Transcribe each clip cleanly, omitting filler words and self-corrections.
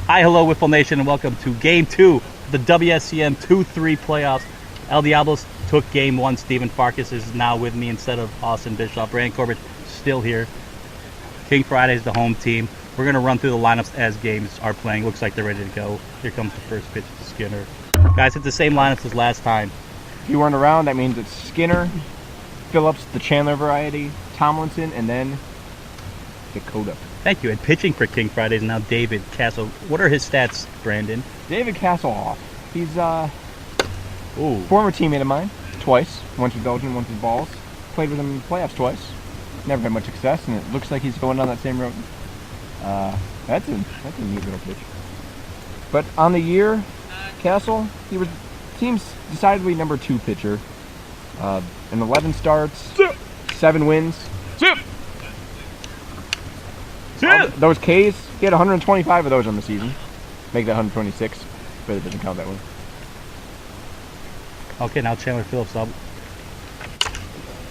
Hi, hello, Wiffle Nation, and welcome to Game 2 of the WSCM 2-3 playoffs. El Diablos took Game 1. Stephen Farkas is now with me instead of Austin Bischoff. Brandon Corbett still here. King Friday is the home team. We're going to run through the lineups as games are playing. Looks like they're ready to go. Here comes the first pitch to Skinner. Guys, it's the same lineups as last time. If you weren't around, that means it's Skinner, Phillips, the Chandler variety, Tomlinson, and then Dakota. Thank you. And pitching for King Friday is now David Castle. What are his stats, Brandon? David Hasselhoff. He's former teammate of mine, twice. Once with Belgium, once with Balls. Played with him in the playoffs twice. Never had much success, and it looks like he's going down that same road. That's a neat little pitch. But on the year, Castle, he was team's decidedly number 2 pitcher. In 11 starts, 7 wins. Those Ks, he had 125 of those on the season. Make that 126, but it doesn't count that one. Okay, now Chandler Phillips up.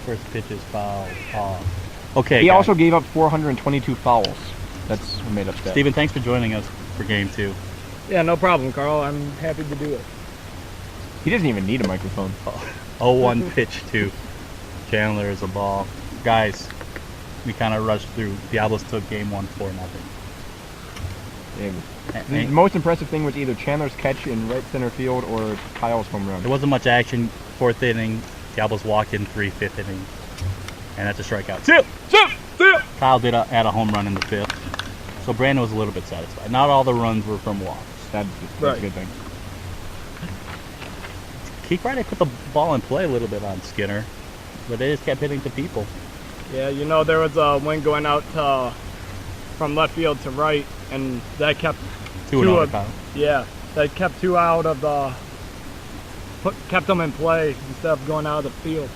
First pitch is foul. Okay. He also gave up 422 fouls. That's a made up stat. Stephen, thanks for joining us for Game 2. Yeah, no problem, Carl. I'm happy to do it. He doesn't even need a microphone. 0-1 pitch to Chandler is a ball. Guys, we kind of rushed through. Diablos took Game 1 4-0. The most impressive thing was either Chandler's catch in right center field or Kyle's home run. There wasn't much action. 4th inning, Diablos walked in 5th inning, and that's a strikeout. Kyle did add a home run in the 5th, so Brandon was a little bit satisfied. Not all the runs were from walks. That's a good thing. King Friday put the ball in play a little bit on Skinner, but they just kept hitting to people. Yeah, you know, there was a wind going out from left field to right, and that kept two out. Yeah, that kept 2 out of the kept them in play instead of going out of the field.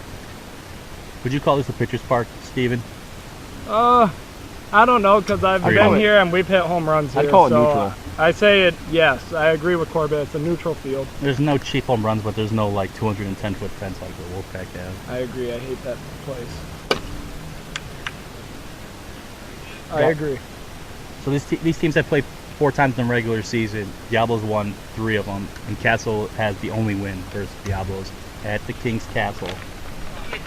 Would you call this a pitcher's park, Steven? I don't know, because I've been here and we've hit home runs here. I'd call it so neutral. I say it, yes, I agree with Corbett. It's a neutral field. There's no cheap home runs, but there's no like 210-foot fence like the Wolfpack have. I agree. I hate that place. I agree. So these teams have played 4 times in the regular season. Diablos won 3 of them, and Castle has the only win versus Diablos at the King's Castle.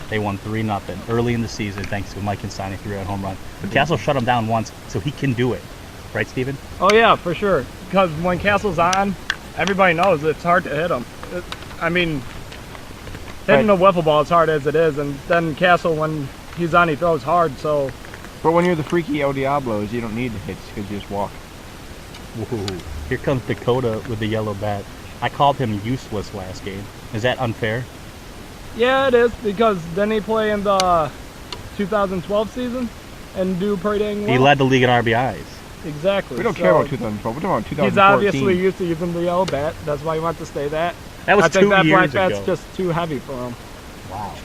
They won 3-0 early in the season thanks to Mike Insani 3-run home run. But Castle shut him down once, so he can do it. Right, Steven? Oh, yeah, for sure. Because when Castle's on, everybody knows it's hard to hit him. Hitting a wiffle ball is hard as it is, and then Castle, when he's on, he throws hard, so... But when you're the freaky El Diablos, you don't need the hits because you just walk. Whoa. Here comes Dakota with the yellow bat. I called him useless last game. Is that unfair? Yeah, it is, because didn't he play in the 2012 season and do pretty dang well? He led the league in RBIs. Exactly. We don't care about 2012. We're talking about 2014. He's obviously used to using the yellow bat. That's why he wants to stay that. That was 2 years ago. I think that black bat's just too heavy for him. Wow.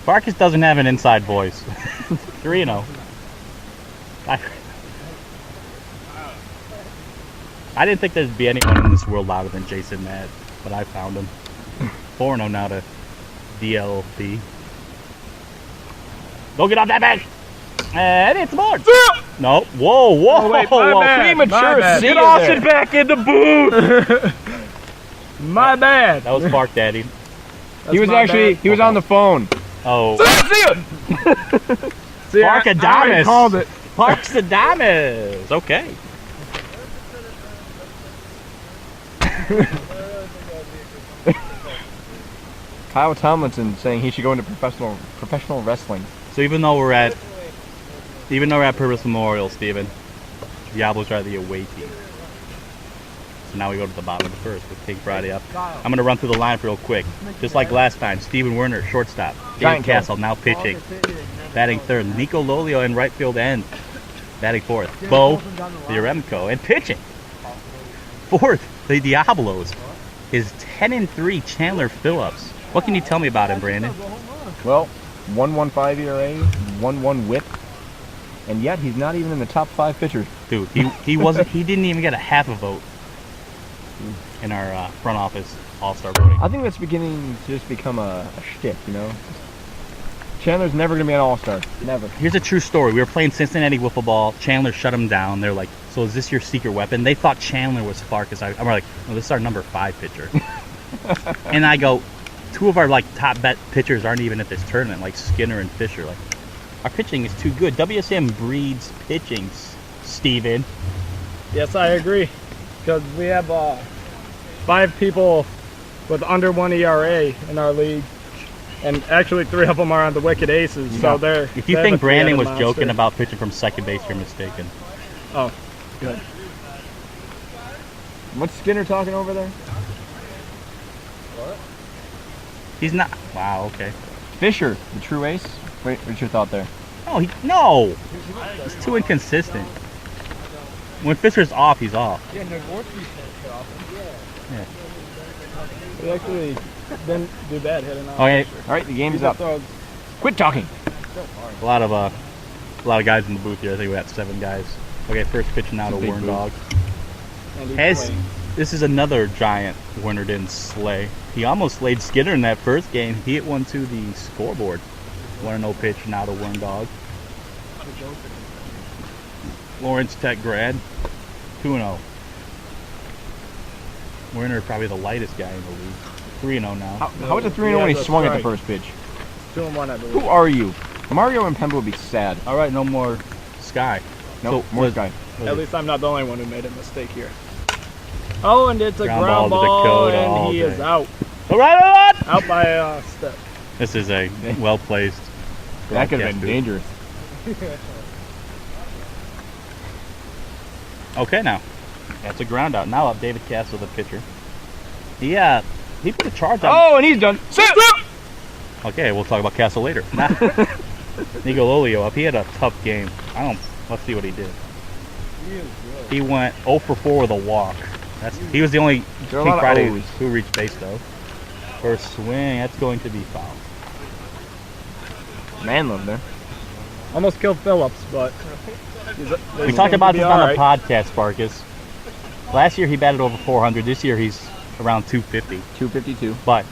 Farkas doesn't have an inside voice. 3-0. I didn't think there'd be anyone in this world louder than Jason Matt, but I found him. 4-0 now to DLP. Don't get off that bag! And it's more. No. Whoa. Oh, wait, premature. Get Austin back in the booth. My bad. That was Bark Daddy. He was on the phone. Oh. See, Barkadamus. I called it. Barkadamus. Okay. Kyle Tomlinson saying he should go into professional wrestling. So even though we're at Purvis Memorial, Steven, Diablos are the away team. So now we go to the bottom of the first with King Friday up. I'm going to run through the lineup real quick. Just like last time, Steven Werner, shortstop. David Castle now pitching. Batting 3rd, Nico Lolio in right field end. Batting 4th, Bo Theoremco. And pitching 4th, the Diablos, is 10-3 Chandler Phillips. What can you tell me about him, Brandon? Well, 1.15 ERA, 1.1 WHIP, and yet he's not even in the top 5 pitchers. Dude, he wasn't. He didn't even get a half a vote in our front office all-star voting. I think that's beginning to just become a shtick, you know. Chandler's never going to be an all-star. Never. Here's a true story. We were playing Cincinnati wiffle ball. Chandler shut him down. They're like, so is this your secret weapon? They thought Chandler was Farkas. I'm like, no, this is our number 5 pitcher. And I go, 2 of our like top bet pitchers aren't even at this tournament, like Skinner and Fisher. Like, our pitching is too good. WSM breeds pitching, Steven. Yes, I agree. Because we have 5 people with under 1 ERA in our league. And actually 3 of them are on the Wicked Aces. Yeah. So they're. If you they're think the Brandon was three-headed joking monster. about pitching from second base, you're mistaken. Oh, good. What's Skinner talking over there? He's not. Wow, okay. Fisher, the true ace. What's your thought there? No. He's too inconsistent. When Fisher's off, he's off. Yeah. Yeah. We actually didn't do bad hitting off. Okay, All right, the game's He's up. up. Quit talking. a lot of guys in the booth here. I think we got 7 guys. Okay, first pitch now to It's a big Warren booth. Dog. And he's Has playing. this is another giant Warner didn't slay. He almost slayed Skinner in that first game. He hit one to the scoreboard. 1-0 pitch now to Warren Dog. Lawrence Tech grad. 2-0. Werner probably the lightest guy in the league. 3-0 now. How was it 3-0 when he Yeah, swung at the that's first pitch? 2-1, I Who believe. are you? Mario and Pemba would be sad. All right, no more Sky. Nope, So, more was- guy. At least I'm not the only one who made a mistake here. Oh, and it's a Ground ground ball to ball, Dakota all and he day. is out. All right. Out by a step. This is a well-placed. That could have broadcast been booth. dangerous. Okay, now that's a ground out. Now up David Castle, the pitcher. He put a charge on. Oh, and he's done. Okay, we'll talk about Castle later. Now, Nico Lolio up. He had a tough game. Let's see what he did. He went 0 for 4 with a walk. He was the only There are a King lot of Friday O's. who reached base though. First swing, that's going to be foul. Man love there. Almost killed Phillips, but We talked about this on the podcast, Farkas. Last year he batted over 400. This year he's around 250. 252. But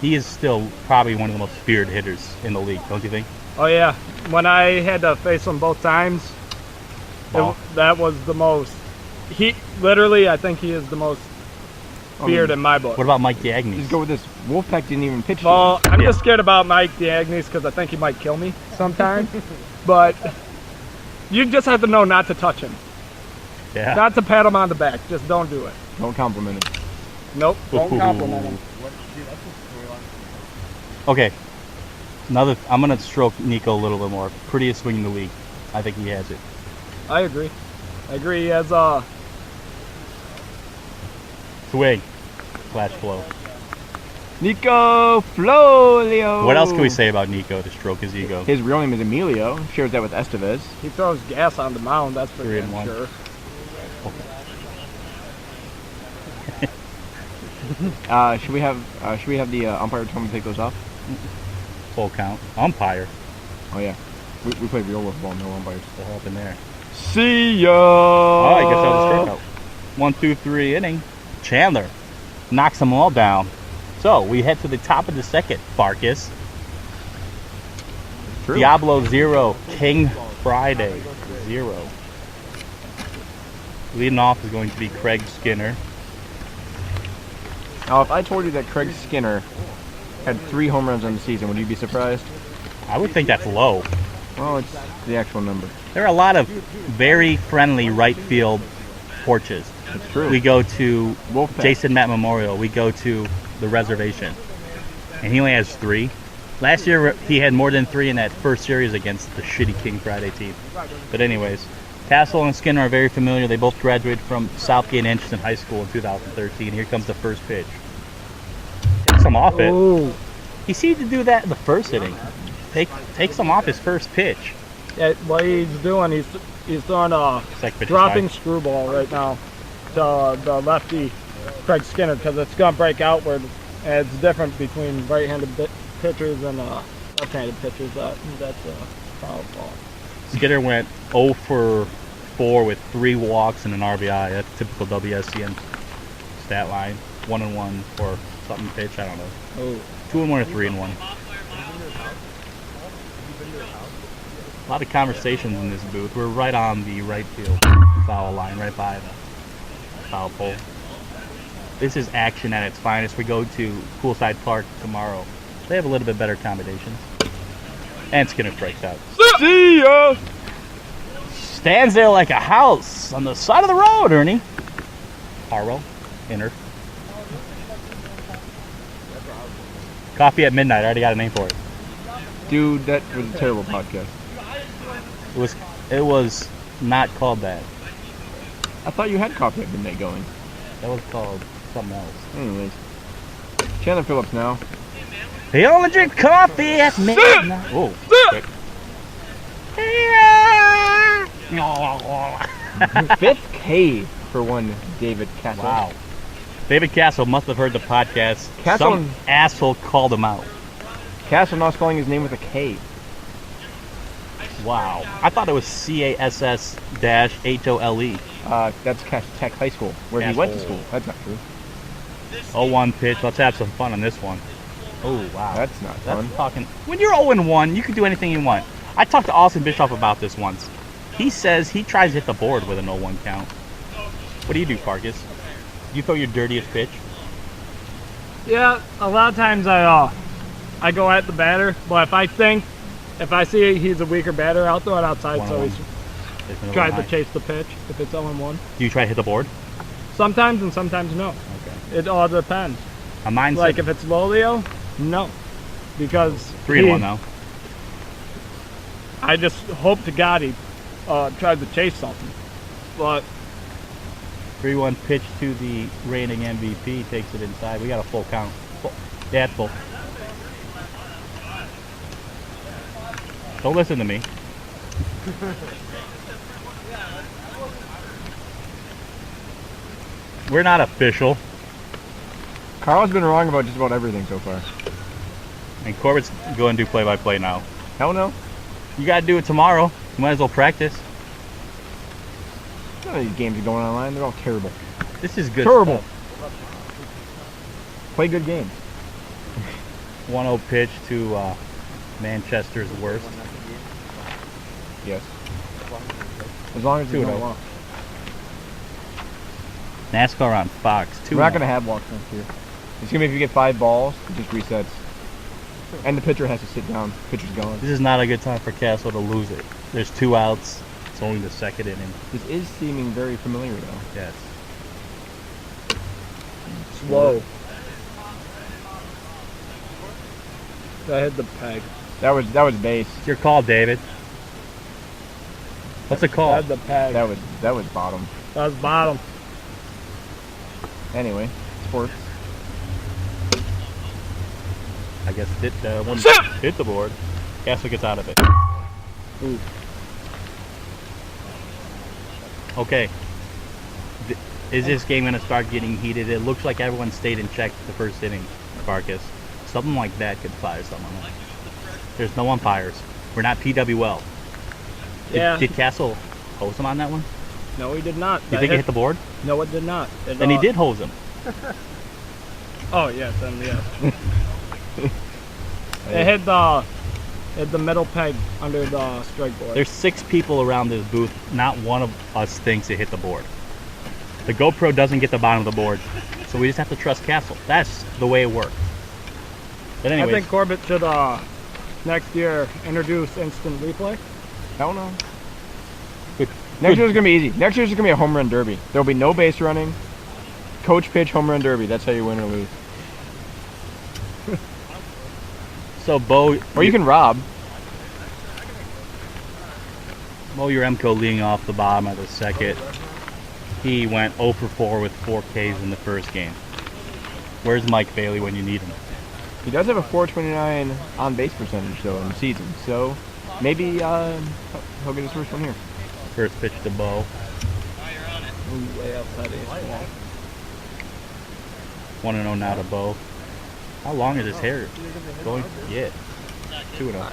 he is still probably one of the most feared hitters in the league, don't you think? Oh yeah, when I had to face him both times, Ball. that was the most. I think he is the most feared in my book. What about Mike Diagnes? Just go with this. Wolfpack didn't even pitch. Well, I'm Yeah. just scared about Mike Diagnes because I think he might kill me sometime. But you just have to know not to touch him, Yeah. not to pat him on the back. Just don't do it. Don't compliment him. Nope, don't compliment him. Okay. I'm gonna stroke Nico a little bit more. Prettiest swing in the league. I think he has it. I agree. He has Swing. Flash flow. Nico Flolio. What else can we say about Nico to stroke his ego? His real name is Emilio. Shares that with Estevez. he throws gas on the mound. That's for 3 damn and 1. sure. Should we have the umpire tell me to take those off? Full count. Umpire. Oh yeah. We play real ball, no umpires. What happened there? See ya. Oh, I guess that was a strikeout. 1, 2, 3 inning. Chandler knocks them all down. So we head to the top of the second. Farkas. True. Diablo 0. King Friday 0. Leading off is going to be Craig Skinner. Now, if I told you that Craig Skinner had 3 home runs on the season, would you be surprised? I would think that's low. Well, it's the actual number. There are a lot of very friendly right field porches. It's true. We go to Wolfpack. Jason Matt Memorial. We go to the reservation. And he only has 3. Last year he had more than 3 in that first series against the shitty King Friday team. But anyways, Castle and Skinner are very familiar. They both graduated from Southgate Anderson High School in 2013. Here comes the first pitch. Takes him off it. Ooh. He seemed to do that in the first inning. Takes him off his first pitch. Yeah, what he's doing, he's throwing a Second pitch is dropping high. screwball right now to the lefty Craig Skinner because it's going to break outward. And it's different between right-handed pitchers and left-handed pitchers. That's a foul ball. Skinner went 0 for 4 with 3 walks and an RBI. That's typical WSCN stat line. 1 and 1 or something pitch. I don't know. Oh, 2 and 1 or 3 and 1. A lot of conversations in this booth. We're right on the right field foul line, right by the foul pole. This is action at its finest. We go to Poolside Park tomorrow. They have a little bit better accommodations. And Skinner strikes out. See ya! Stands there like a house on the side of the road, Ernie. Harwell, inner. Coffee at midnight. I already got a name for it. Dude, that was a terrible podcast. It was not called that. I thought you had Coffee at Midnight going. That was called something else. Anyways. Chandler Phillips now. They only drink coffee at midnight. Oh, quick. Fifth K for one David Castle. Wow. David Castle must have heard the podcast. Castle- Some asshole called him out. Castle now spelling his name with a K. Wow. I thought it was CASS-HOLE. That's Cass Tech High School, where he went to school. That's not true. 0-1 pitch. Let's have some fun on this one. Oh, wow. That's not fun. Talking. When you're 0-1, you can do anything you want. I talked to Austin Bischoff about this once. He says he tries to hit the board with an 0-1 count. What do you do, Farkas? You throw your dirtiest pitch? Yeah, a lot of times I go at the batter, but if I see he's a weaker batter, I'll throw it outside so he's tries to chase the pitch if it's 0-1. Do you try to hit the board? Sometimes and sometimes no. Okay. It all depends. A mindset. Like if it's Lolio, no. Because 3-1 though. I just hope to God he tries to chase something. But 3-1 pitch to the reigning MVP, takes it inside. We got a full count. Yeah, it's full. Don't listen to me. We're not official. Carl's been wrong about just about everything so far. And Corbett's going to do play-by-play now. Hell no. You got to do it tomorrow. You might as well practice. None of these games are going online. They're all terrible. This is good Terrible. stuff. Play good games. 1-0 pitch to Manchester's worst. Yes. As long as there's no 2-0. walk. NASCAR on Fox. We're not going to have walks next year. It's going to be if you get 5 balls, it just resets. And the pitcher has to sit down. Pitcher's gone. This is not a good time for Castle to lose it. There's 2 outs. It's only the second inning. This is seeming very familiar though. Yes. slow. I hit the peg. That was base. It's your call, David. What's the I call? had the peg. That was bottom. That was bottom. Anyway, sports. I guess it one hit the board. Castle gets out of it. Ooh. Okay. Is this game going to start getting heated? It looks like everyone stayed in check the first inning, Farkas. Something like that could fire someone. There's no umpires. We're not PWL. Yeah. Did Castle hose him on that one? No, he did not. You think it hit the board? No, it did not. Then he did hose him. Oh yes, then yes. It hit the metal peg under the strike board. There's 6 people around this booth. Not one of us thinks it hit the board. The GoPro doesn't get the bottom of the board, so we just have to trust Castle. That's the way it works. But anyways, I think Corbett should next year introduce instant replay. Hell no. Good. Next year's gonna be easy. Next year's gonna be a home run derby. There'll be no base running. Coach pitch home run derby. That's how you win or lose. So Bo, Or you can rob. Mo Uremko leading off the bottom of the second. He went 0 for 4 with 4 Ks in the first game. Where's Mike Bailey when you need him? He does have a 429 on base percentage though in the season. So maybe he'll get his first one here. First pitch to Bo. Way outside the 1-0 now to Bo. How long is his hair going? Yeah. 2-0. I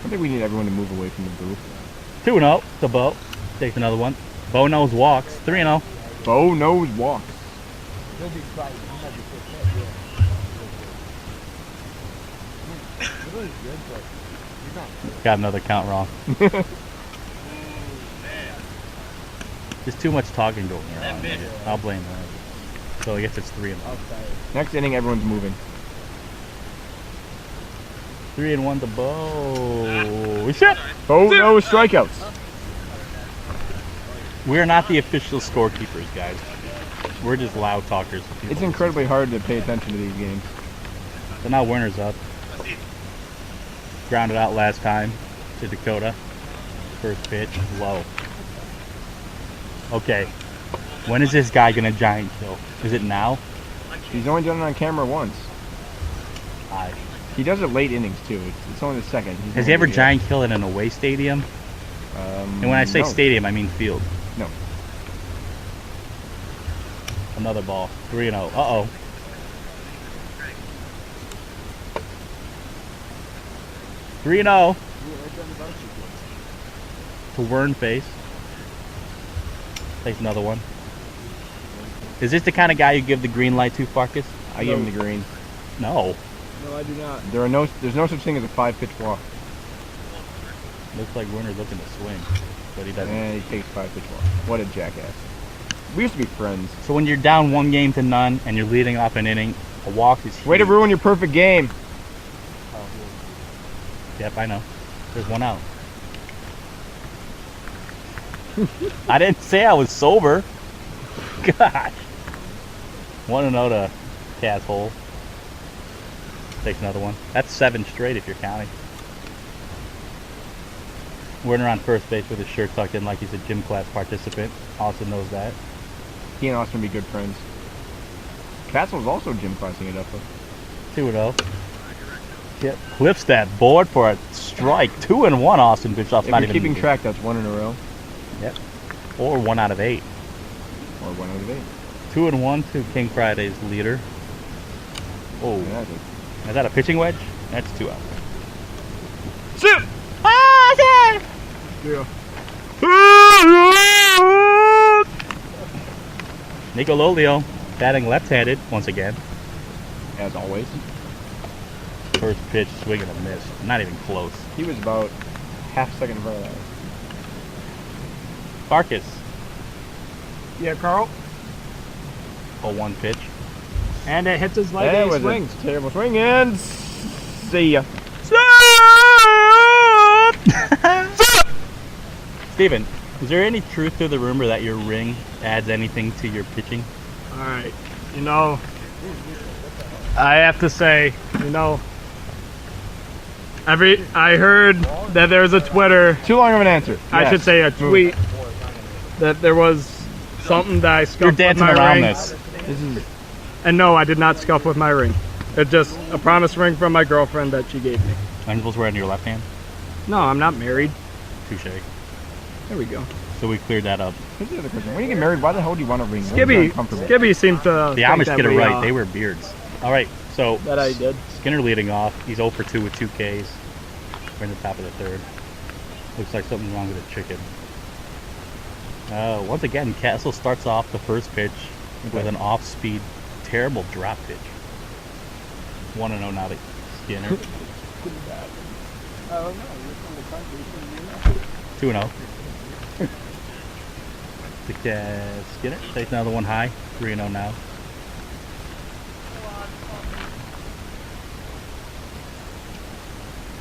think we need everyone to move away from the booth. 2-0 to Bo. Takes another one. Bo knows walks. 3-0. Bo knows walks. Got another count wrong. There's too much talking going on. I'll blame that. So I guess it's 3-1. Next inning, everyone's moving. 3-1 to Bo. Shit! Oh, no strikeouts. We're not the official scorekeepers, guys. We're just loud talkers. It's incredibly hard to pay attention to these games. So now Werner's up. Grounded out last time to Dakota. First pitch, low. Okay. When is this guy gonna giant kill? Is it now? He's only done it on camera once. Aye. He does it late innings too. It's only the second. Has he ever giant killed in an away stadium? And when I say no. stadium, I mean field. No. Another ball. 3-0. Uh-oh. Three-0 to Wern face. Takes another one. Is this the kind of guy you give the green light to, Farkas? I give him the green. No. No, I do not. There's no such thing as a 5-pitch walk. Looks like Werner's looking to swing, but he doesn't. And he takes 5-pitch walk. What a jackass. We used to be friends. So when you're down 1-0 and you're leading off an inning, a walk is huge. Way to ruin your perfect game. Yep, I know. There's one out. I didn't say I was sober. Gosh. 1-0 to Casshole. Takes another one. That's 7 straight if you're counting. Werner on first base with his shirt tucked in like he's a gym class participant. Austin knows that. He and Austin be good friends. Castle's also gym classing it up. 2-0. Yep. Clips that board for a strike. 2-1 Austin Bischoff's If not you're even keeping track, that's 1 in a row. Yep. Or 1 out of 8. Or 1 out of 8. 2-1 to King Friday's leader. Oh. Yeah, Is that a pitching wedge? That's 2 out. Sit! Yeah. Nico Lolio batting left-handed once again. As always. First pitch, swing and a miss. Not even close. He was about half a second in front of that. Farkas. Yeah, Carl. 0-1 pitch. And it hits his leg That and he was swings. a terrible swing and see ya. Steven, is there any truth to the rumor that your ring adds anything to your pitching? Alright, you know, I have to say, you know, I heard that there's a Twitter, Too long of an answer. I Yes. should say a tweet, that there was something that I You're scuffed with dancing my around ring. this. This is And no, I did not scuff with my ring. It's just a promise ring from my girlfriend that she gave me. I'm supposed to wear it on your left hand? No, I'm not married. Touche. There we go. So we cleared that up. here's the other question. When you get married, why the hell do you want a ring? What is Skibby uncomfortable? seemed to The think Amish that get it we, right. They wear beards. All right, so that I did. Skinner leading off. He's 0 for 2 with 2 Ks. We're in the top of the third. Looks like something's wrong with the chicken. Once again, Castle starts off the first pitch with an off-speed, terrible drop pitch. 1-0 now to Skinner. 2-0. Skinner takes another one high. 3-0 now.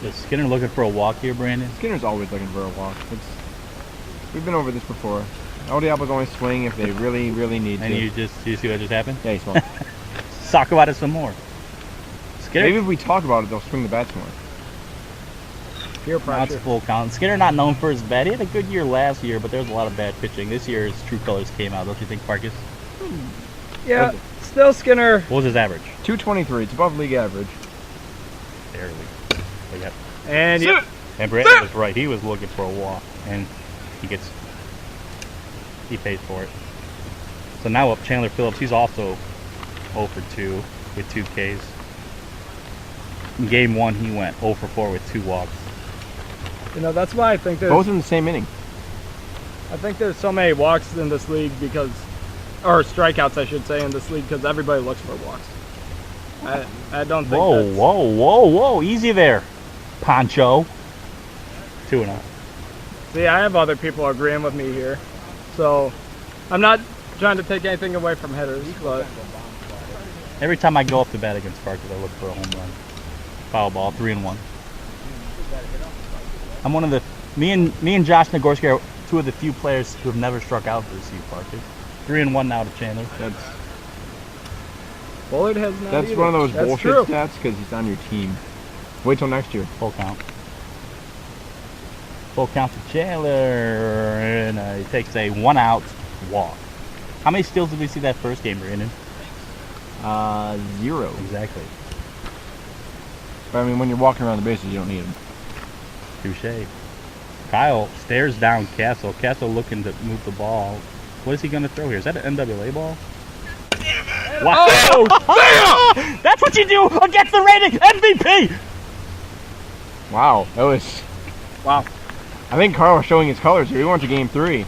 Is Skinner looking for a walk here, Brandon? Skinner's always looking for a walk. We've been over this before. El Diablo's only swing if they really, really need And to. you see what just happened? Yeah, he swung. Let's talk about it some more. Skinner, Maybe if we talk about it, they'll swing the bats more. Peer now it's pressure. full count. Skinner not known for his bat. He had a good year last year, but there was a lot of bad pitching. This year his true colors came out, don't you think, Farkas? Yeah, still Skinner. What was his average? 223. It's above league average. Barely. But yep. And yep. And Brandon was right. He was looking for a walk, and he pays for it. So now up Chandler Phillips. He's also 0 for 2 with 2 Ks. In game 1, he went 0 for 4 with 2 walks. You know, that's why I think there's Both in the same inning. I think there's so many walks in this league or strikeouts I should say in this league because everybody looks for walks. I don't think Whoa, that's... whoa, whoa, whoa. Easy there, Poncho. 2-0. See, I have other people agreeing with me here. So, I'm not trying to take anything away from hitters, but... Every time I go up to bat against Farkas, I look for a home run. Foul ball, 3-1. I'm one of the... Me and Josh Nagorski are two of the few players who have never struck out versus you, Farkas. 3-1 now to Chandler. Bullard has not That's either. one of those That's bullshit true. stats because he's on your team. Wait till next year. Full count. Full count to Chandler, and he takes a 1-out walk. How many steals did we see that first game, Brandon? 0. Exactly. But I mean, when you're walking around the bases, you don't need them. Touche. Kyle stares down Castle. Castle looking to move the ball. What is he going to throw here? Is that an NWA ball? Wow. Oh, damn! That's what you do against the reigning MVP! Wow, that was... Wow. I think Carl was showing his colors here. He went to game 3.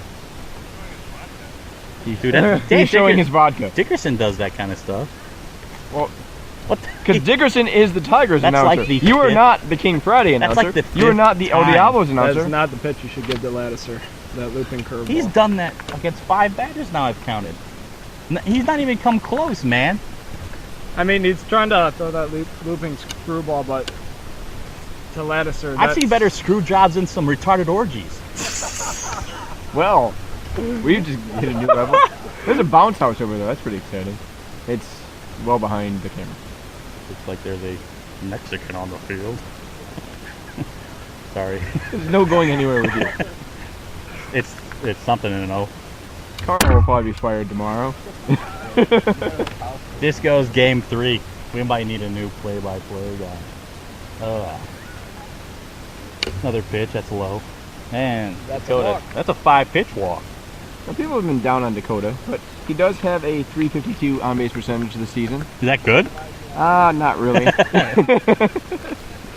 Dude, He's showing his vodka. Dickerson does that kind of stuff. Well, what? because Dickerson is the Tigers That's announcer. like the You are fifth- not the King Friday That's announcer. like the You are not the fifth El time. Diablos announcer. That's not the pitch you should give to Lattiser. That looping curveball. He's done that against 5 batters now, I've counted. He's not even come close, man. I mean, he's trying to throw that looping screwball, but to Lattiser, I've seen better screw jobs than some retarded orgies. Well, we've just hit a new level. There's a bounce house over there. That's pretty exciting. It's well behind the camera. Looks like there's a Mexican on the field. Sorry. There's no going anywhere with you. It's something to know. Carl will probably be fired tomorrow. This goes game 3. We might need a new play-by-play guy. Another pitch, that's low. Man, That's a Dakota, walk. that's a 5-pitch walk. Now, people have been down on Dakota, but he does have a .352 on-base percentage this season. Is that good? Not really.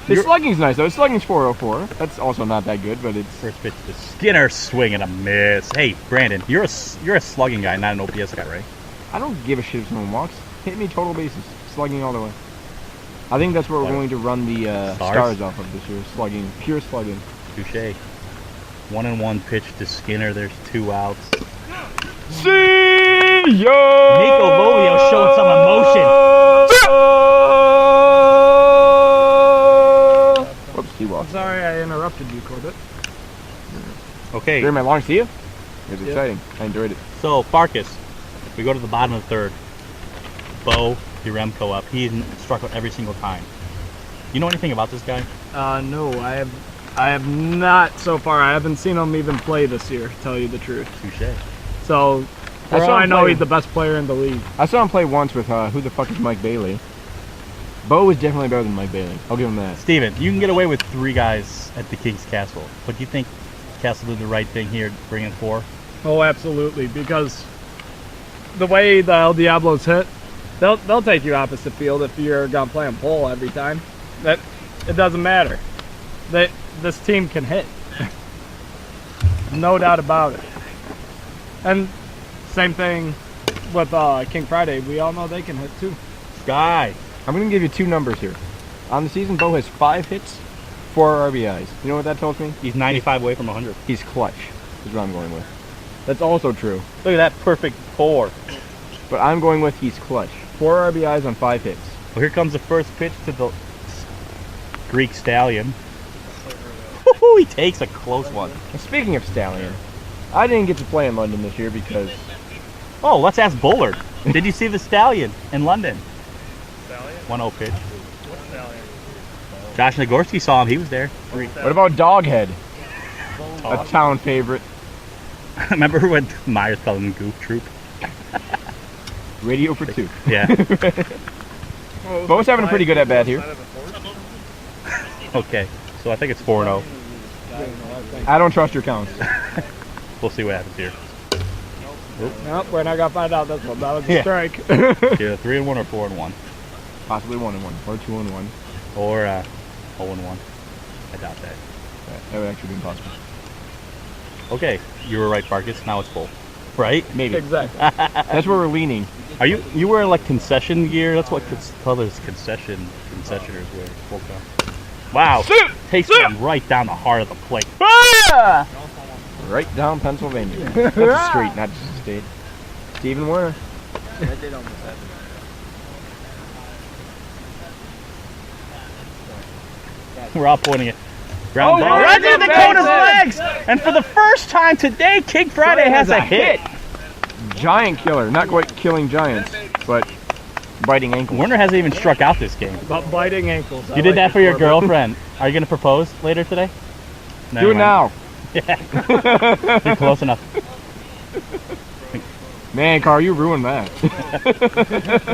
His slugging's nice though. His slugging's .404. That's also not that good, but it's... First pitch to Skinner, swing and a miss. Hey, Brandon, you're a slugging guy, not an OPS guy, right? I don't give a shit if someone walks. Hit me total bases. Slugging all the way. I think that's what we're going to run the stars off of this year. Slugging. Pure slugging. Touche. 1-1 pitch to Skinner. There's 2 outs. See ya! Nico Volio showing some emotion. Whoops, he walked. Sorry I interrupted you, Corbett. Okay, During my long see ya? It was exciting. I enjoyed it. so Farkas, we go to the bottom of the 3rd. Bo Yaremko up. He's struck out every single time. You know anything about this guy? No, I have not so far. I haven't seen him even play this year, to tell you the truth. Touche. So, for I saw all I him know, play- he's the best player in the league. I saw him play once with, who the fuck is Mike Bailey? Bo is definitely better than Mike Bailey. I'll give him that. Steven, you can get away with 3 guys at the King's Castle, but do you think Castle did the right thing here, bringing 4? Oh, absolutely, because the way the El Diablos hit, they'll take you opposite field if you're gonna play them pole every time. That it doesn't matter. This team can hit, no doubt about it. And same thing with King Friday. We all know they can hit too. Guy. I'm going to give you 2 numbers here. On the season, Bo has 5 hits, 4 RBIs. You know what that tells me? He's 95 away from 100. He's clutch, is what I'm going with. That's also true. Look at that perfect 4. But I'm going with he's clutch. 4 RBIs on 5 hits. Well, here comes the first pitch to the Greek Stallion. Woo-hoo, he takes a close one. And speaking of Stallion, I didn't get to play in London this year because... Oh, let's ask Bullard. Did you see the Stallion in London? Stallion? 1-0 pitch. What Stallion? Josh Nagorski saw him. He was there. What about Doghead? A town favorite. Remember when Myers called him Goof Troop? Radio for 2. Yeah. Bo's having a pretty good at-bat here. Okay. So I think it's 4-0. I don't trust your counts. We'll see what happens here. Nope, we're not gonna find out this one. That was a Yeah. strike. Either 3-1 or 4-1. Possibly 1-1 or 2-1. Or 0-1. I doubt that. That would actually be impossible. Okay. You were right, Farkas. Now it's full. Right? Maybe. Exactly. That's where we're leaning. Are you wearing like concession gear? That's what colors concessioners wear. Full time. Wow. Takes them right down the heart of the plate. Right down Pennsylvania. That's a street, not just a state. Stephen Werner. We're all pointing it. Ground ball right into Dakota's legs! And for the first time today, King Friday has a hit. Giant killer. Not quite killing giants, but biting ankles. Werner hasn't even struck out this game. But biting ankles. You did that for your girlfriend. Are you going to propose later today? No, Do it now. Yeah. You're close enough. Man, Carl, you ruined that.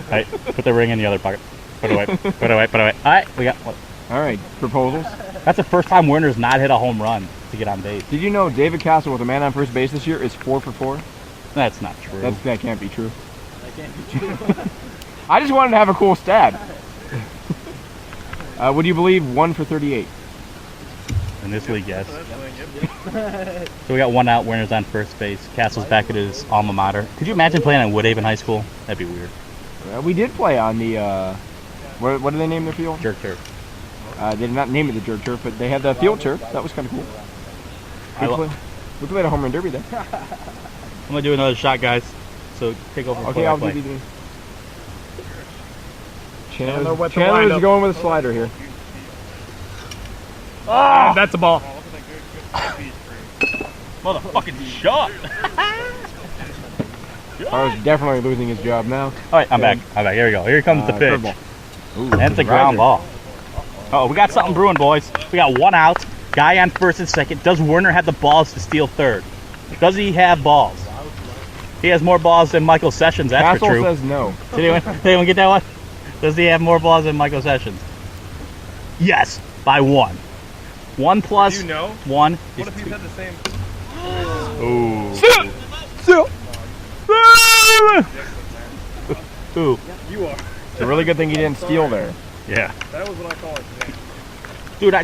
Alright, put the ring in the other pocket. Put it away. Put it away. Put it away. Alright, we got what? Alright, proposals. That's the first time Werner's not hit a home run to get on base. Did you know David Castle with a man on first base this year is 4 for 4? That's not true. That can't be true. I just wanted to have a cool stat. Would you believe 1 for 38? In this league, yes. So we got one out. Werner's on first base. Castle's back at his alma mater. Could you imagine playing at Woodhaven High School? That'd be weird. We did play on the, what do they name their field? Jerk turf. They did not name it the jerk turf, but they had the field turf. That was kind of cool. We played a home run derby there. I'm going to do another shot, guys. So take over. Okay, I'll do the Chandler's windup. going with a slider here. Oh, that's a ball. Motherfucking shot. Carl's definitely losing his job now. All right, I'm back. Here we go. Here comes the pitch. Ooh, That's a ground ball. Oh, we got something brewing, boys. We got one out. Guy on first and second. Does Werner have the balls to steal third? Does he have balls? He has more balls than Michael Sessions, that's for true. Castle says no. Did anyone get that one? Does he have more balls than Michael Sessions? Yes, by 1. 1 plus Do you know? 1 is What if he's 2. had the same? Ooh. Ooh. You are. It's a really good thing he didn't steal there. Yeah. That was what I call it. Dude,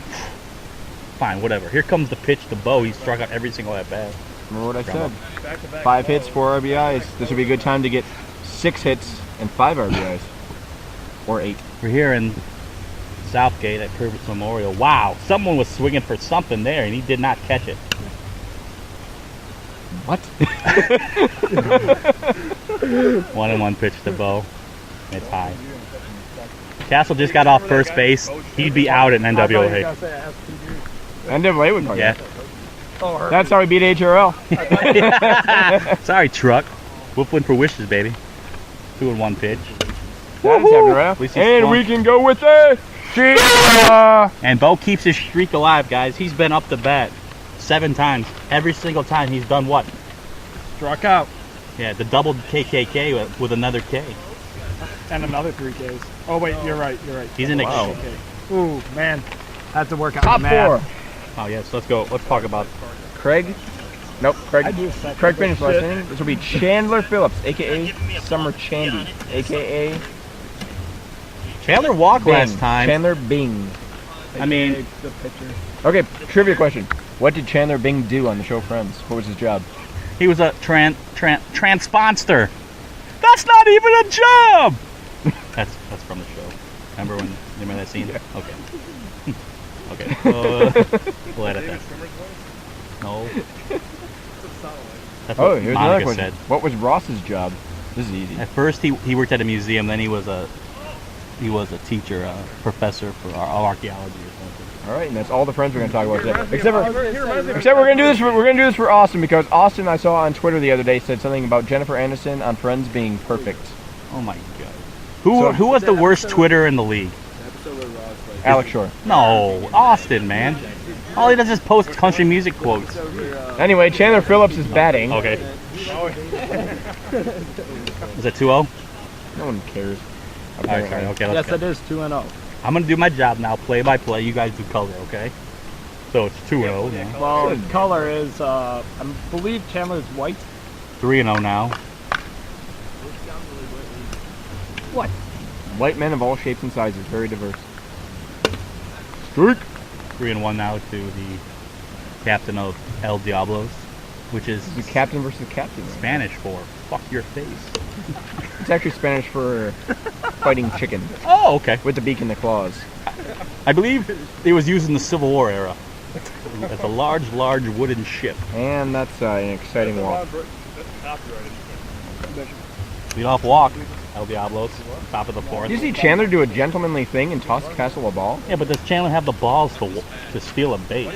fine, whatever. Here comes the pitch to Bo. He struck out every single at bat. Remember what I said? Back to back. 5 hits, 4 RBIs. This would be a good time to get 6 hits and 5 RBIs. Or 8. We're here in Southgate at Purvis Memorial. Wow, someone was swinging for something there, and he did not catch it. What? 1-1 pitch to Bo. It's high. Castle just got off first base. He'd be out at NWA. NWA would probably. Yeah. That's how we beat HRL. Sorry, truck. Whooping for wishes, baby. 2-1 pitch. And we can go with it. And Bo keeps his streak alive, guys. He's been up the bat 7 times. Every single time he's done what? Struck out. Yeah, the double KKK with another K. And another 3 Ks. Oh, wait, you're right. He's in the Wow. Ooh, man. Had to work out Top the math. 4. Oh, yes, let's go. Let's talk about Craig. Nope, Craig. I do second. Craig finished last inning. This will be Chandler Phillips, a.k.a. Summer Chandy, a.k.a. Chandler walked Bing. last time. Chandler Bing. I mean, The pitcher. Okay, trivia question. What did Chandler Bing do on the show Friends? What was his job? he was a transponster. That's not even a job. That's from the show. Remember that scene? Yeah. Okay. Okay. We'll edit that. No. That's Oh, what here's another Monica question. said. What was Ross's job? This is easy. At first, he worked at a museum. Then he was a teacher, a professor for archaeology or something. All right, and that's all the friends we're going to talk about today. Except we're going to do this for Austin, because Austin, I saw on Twitter the other day, said something about Jennifer Aniston on Friends being perfect. Oh my god. Who was the worst Twitter in the league? Alex Shore. No, Austin, man. All he does is post country music quotes. Anyway, Chandler Phillips is batting. Okay. Is it 2-0? No one cares. All right, sorry. Okay, let's Yes, go. it is 2-0. I'm gonna do my job now, play by play. You guys do color, okay? So it's 2-0. Yeah. Well, color is, I believe Chandler's white. 3-0 now. What? White men of all shapes and sizes, very diverse. Streak. 3-1 now to the captain of El Diablos. which is The captain versus the captain. Right? Spanish for fuck your face. It's actually Spanish for fighting chicken Oh, okay. with the beak and the claws. I believe it was used in the Civil War era. It's a large wooden ship. And that's an exciting walk. Lead off walk. El Diablos, top of the fourth. Did you see Chandler do a gentlemanly thing and toss Castle a ball? Yeah, but does Chandler have the balls to steal a base?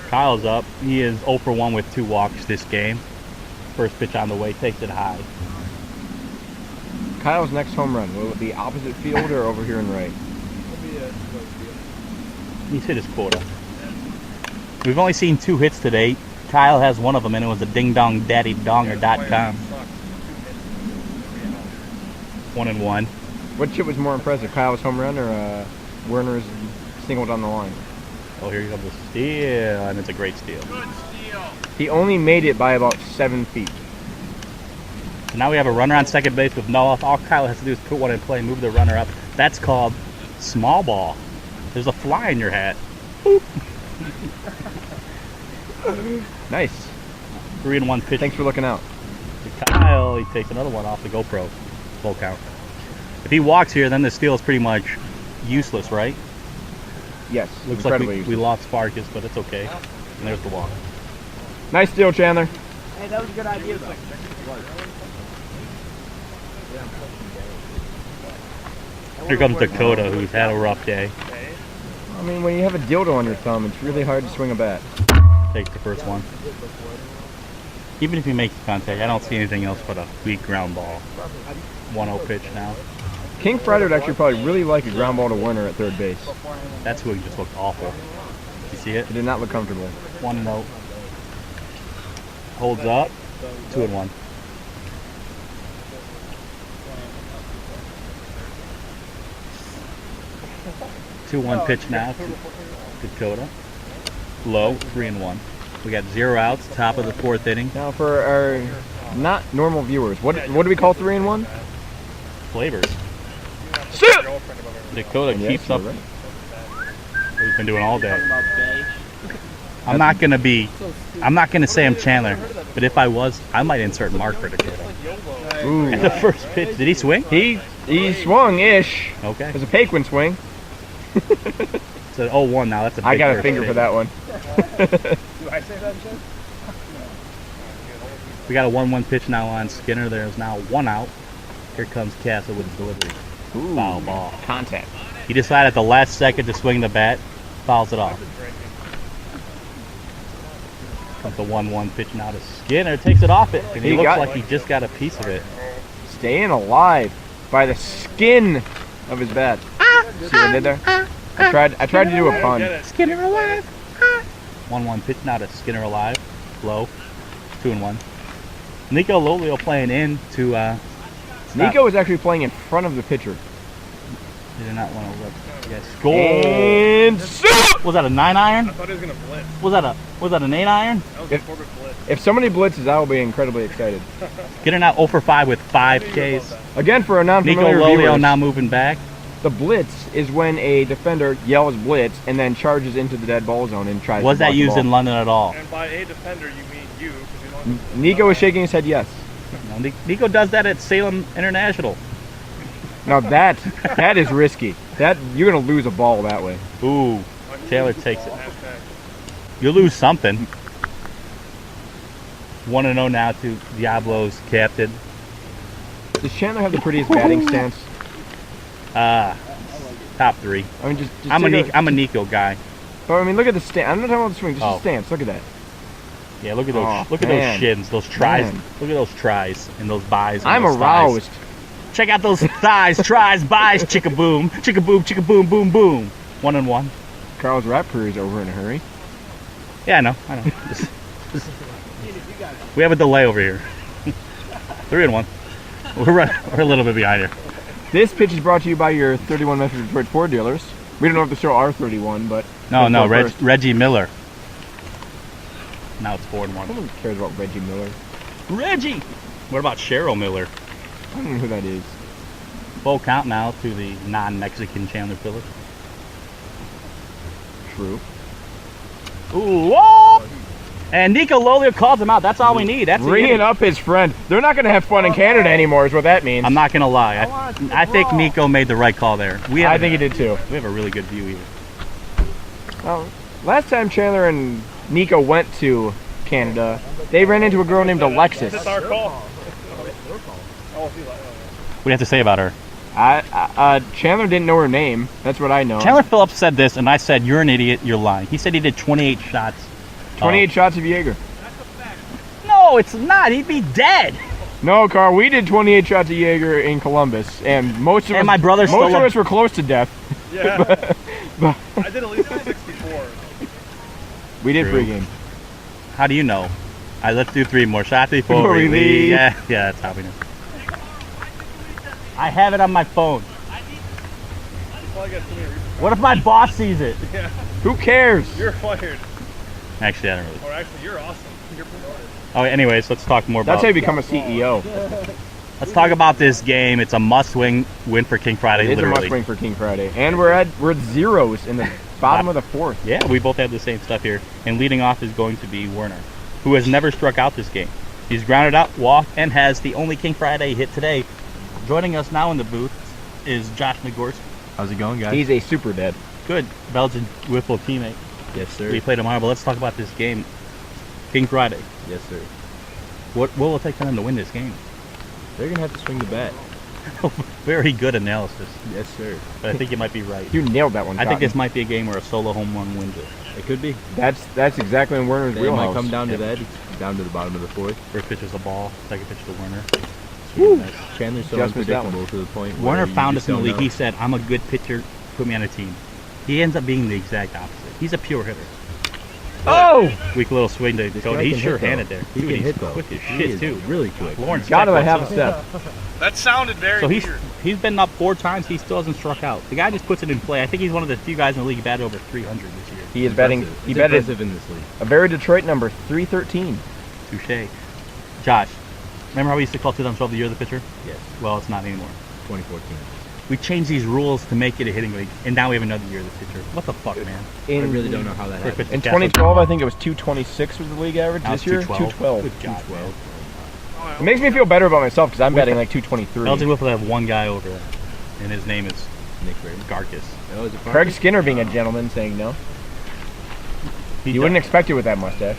Kyle's up. He is 0 for 1 with 2 walks this game. First pitch on the way, takes it high. Kyle's next home run, will it be opposite field or over here and right? He's hit his quota. We've only seen 2 hits today. Kyle has one of them, and it was a dingdongdaddydonger.com. 1-1. What shit was more impressive, Kyle's home run or Werner's single down the line? Oh, here comes a steal, and it's a great steal. He only made it by about 7 feet. So now we have a runner on second base with no off. All Kyle has to do is put one in play, move the runner up. That's called small ball. There's a fly in your hat. Boop. Nice. 3-1 pitch. Thanks for looking out. To Kyle, he takes another one off the GoPro. Full count. If he walks here, then the steal is pretty much useless, right? Yes. Looks like incredibly we lost Sparkus, but it's okay. And there's the walk. Nice steal, Chandler. Hey, that was a good idea. Here comes Dakota, who's had a rough day. I mean, when you have a dildo on your thumb, it's really hard to swing a bat. Takes the first one. Even if he makes contact, I don't see anything else but a weak ground ball. 1-0 pitch now. King Friday would actually probably really like a ground ball to Werner at third base. That's who just looked awful. You see it? It did not look comfortable. 1-0. Holds up. 2-1. Two-one pitch now to Dakota. Low, 3-1. We got 0 outs, top of the 4th inning. Now for our not normal viewers, what do we call 3-1? Flavors. Sit! Dakota Yes, keeps up you're right. what he's been doing all day. I'm not gonna say I'm Chandler, but if I was, I might insert Mark for Dakota. Ooh. At the first pitch, did he swing? He swung-ish. Okay. It was a Paquin swing. It's an 0-1 now. That's a big I got a first finger pitch. for that one. Do I say that shit? We got a 1-1 pitch now on Skinner. There's now 1 out. Here comes Castle with his delivery. Ooh, Foul ball. contact. He decided at the last second to swing the bat. Fouls it off. Comes the 1-1 pitch now to Skinner. Takes it off it. And he looks like he just got a piece of it. Staying alive by the skin of his bat. See what I did there? I tried to do a pun. Skinner alive. 1-1 pitch now to Skinner alive. Low. 2-1. Nico Lolio playing in to Nico was actually playing in front of the pitcher. He did not want to look. Yes. Goal. And Was that a 9-iron? I thought he was gonna blitz. Was that an 8-iron? That was a corporate blitz. if somebody blitzes, I will be incredibly excited. Skinner now 0 for 5 with 5 Ks. Again, for a Nico non-familiar Lolio viewers, now moving back. the blitz is when a defender yells blitz and then charges into the dead ball zone and tries Was to block that the used ball. in London at all? And by a defender, you mean you, because you don't. Nico is shaking his head yes. No, Nico does that at Salem International. Now that is risky. That you're gonna lose a ball that way. Ooh, Taylor takes it. Hashtag. You'll lose something. 1-0 now to Diablos captain. Does Chandler have the prettiest batting stance? Top 3. I mean, just I'm take a Nico guy. But I mean, look at the stance. I'm not talking about the swing. Just Oh. the stance. Look at that. Yeah, look at those. Oh, look at man. those shins, those tries. Man. Look at those tries and those buys. And I'm those aroused. thighs. Check out those thighs, tries, buys, chicka boom, boom, boom, boom. 1-1. Carl's rap career is over in a hurry. Yeah, I know. Just- we have a delay over here. 3-1. We're a little bit behind here. This pitch is brought to you by your 31 Metro Detroit Ford dealers. We don't know if the show are 31, but No, first. Reggie Miller. Now it's 4-1. No one cares about Reggie Miller. Reggie. What about Cheryl Miller? I don't know who that is. Full count now to the non-Mexican Chandler Phillips. True. Ooh, whoa! And Nico Lolio calls him out. That's all we need. That's Bringing up his friend. They're not going to have fun in Canada anymore is what that means. I'm not going to lie. I think Nico made the right call there. I think he did too. We have a really good view here. Well, last time Chandler and Nico went to Canada, they ran into a girl named Alexis. That's our call. What do you have to say about her? Chandler didn't know her name. That's what I know. Chandler Phillips said this, and I said, "You're an idiot. You're lying." He said he did 28 shots. 28 shots of Jaeger. No, it's not. He'd be dead. No, Carl, we did 28 shots of Jaeger in Columbus, and most of us were close to death. Yeah. I did at least 64. We did True. pregame. How do you know? Let's do 3 more shots before we leave. Yeah, that's how we know. I have it on my phone. What if my boss sees it? Yeah. Who cares? You're fired. Actually, I don't really. Or actually, you're awesome. You're promoted. Oh, anyways, let's talk more That's about. how you become a CEO. Let's talk about this game. It's a must-win for King Friday. It's literally. a must-win for King Friday, and we're at zeros in the bottom of the 4th. Yeah, we both have the same stuff here. And leading off is going to be Werner, who has never struck out this game. He's grounded out, walked, and has the only King Friday hit today. Joining us now in the booth is Josh Nagorski. How's it going, guys? He's a super dad. Good Belgian Wiffle teammate. Yes, sir. We play tomorrow, but let's talk about this game. King Friday. Yes, sir. What will it take for them to win this game? They're gonna have to swing the bat. Very good analysis, Yes, sir. but I think you might be right. You nailed that one. I think Cotton. this might be a game where a solo home run wins it. It could be. That's exactly in Werner's It wheelhouse. might come down to that. It's down to the bottom of the 4th. First pitch is a ball, second pitch to Werner. Woo. Chandler's so Just missed that unpredictable to the point where Warner you found just us in the don't league. know. He said, "I'm a good pitcher. Put me on a team." He ends up being the exact opposite. He's a pure hitter. Oh! Weak little swing to This Cody. guy He's can hit, sure-handed though. there. He Dude, can he's hit, though. quick as He shit, is too. really quick. Lawrence Got him at Beck half a lets step. That sounded very So weird. he's been up 4 times. He still hasn't struck out. The guy just puts it in play. I think he's one of the few guys in the league batted over 300 this year. He is betting. Impressive. He It's betted impressive in this league. a very Detroit number, 313. Touche. Josh, remember how we used to call 2012 the year of the pitcher? Yes. Well, it's not anymore. 2014. We changed these rules to make it a hitting league, and now we have another year of the pitcher. What the fuck, man? I really don't know how that First happened. pitch In to Castle. 2012, I think it was 226 was the league average. Now This it's year, 212. 212. Good God, man. 12. It makes me feel better about myself because I'm betting like 223. Belgian Wiffle have one guy over there, and his name is Nick Brady. Garkus. Oh, is it Craig Parker? Skinner being a gentleman saying no. You wouldn't expect it with that mustache.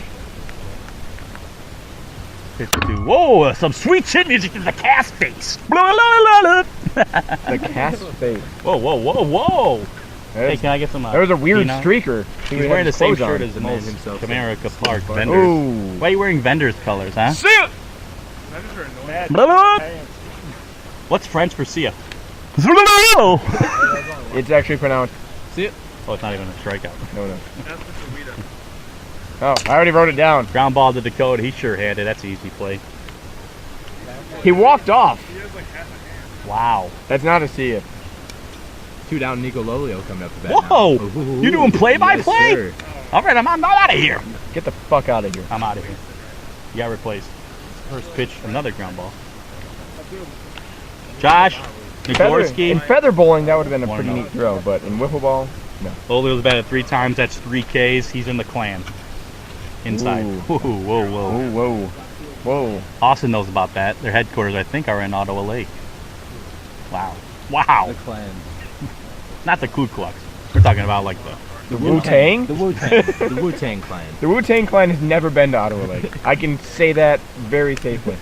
52. Whoa, some sweet chin music in the cast face. Blah, blah, blah, blah. The cast face. Whoa, whoa, whoa, whoa. Hey, can I get some? There was a weird Pino? streaker. He's wearing the same shirt on. as the Man most himself. Comerica Park Ooh. vendors. Ooh. Why are you wearing vendors colors, huh? See ya! Vendors are annoying. Blah, blah. What's French for see ya? Oh, It's actually pronounced. it's not even a strikeout. No. That's Mr. Weeda. Oh, I already wrote it down. Ground ball to Dakota. He's sure-handed. That's an easy play. He walked off. He has like half a hand. Wow. That's not a see ya. 2 down, Nico Lolio coming up the bat. Whoa! Now. Ooh, You doing play-by-play? Yes, sir. All right, I'm out of here. Get the fuck out of here. I'm out of here. You got replaced. First pitch, another ground ball. Josh, In Nagorski. feather bowling, that would have been a Wanna pretty know. neat throw, but in wiffle ball, no. Lolio's batted 3 times. That's 3 Ks. He's in the clan. Inside. Ooh. Whoa, whoa, whoa. Oh, whoa. Whoa. Austin knows about that. Their headquarters, I think, are in Ottawa Lake. Wow. Wow. The clan. Not the Ku Klux. We're talking about like the... The Wu-Tang? The Wu-Tang. The Wu-Tang clan. The Wu-Tang clan has never been to Ottawa Lake. I can say that very safely.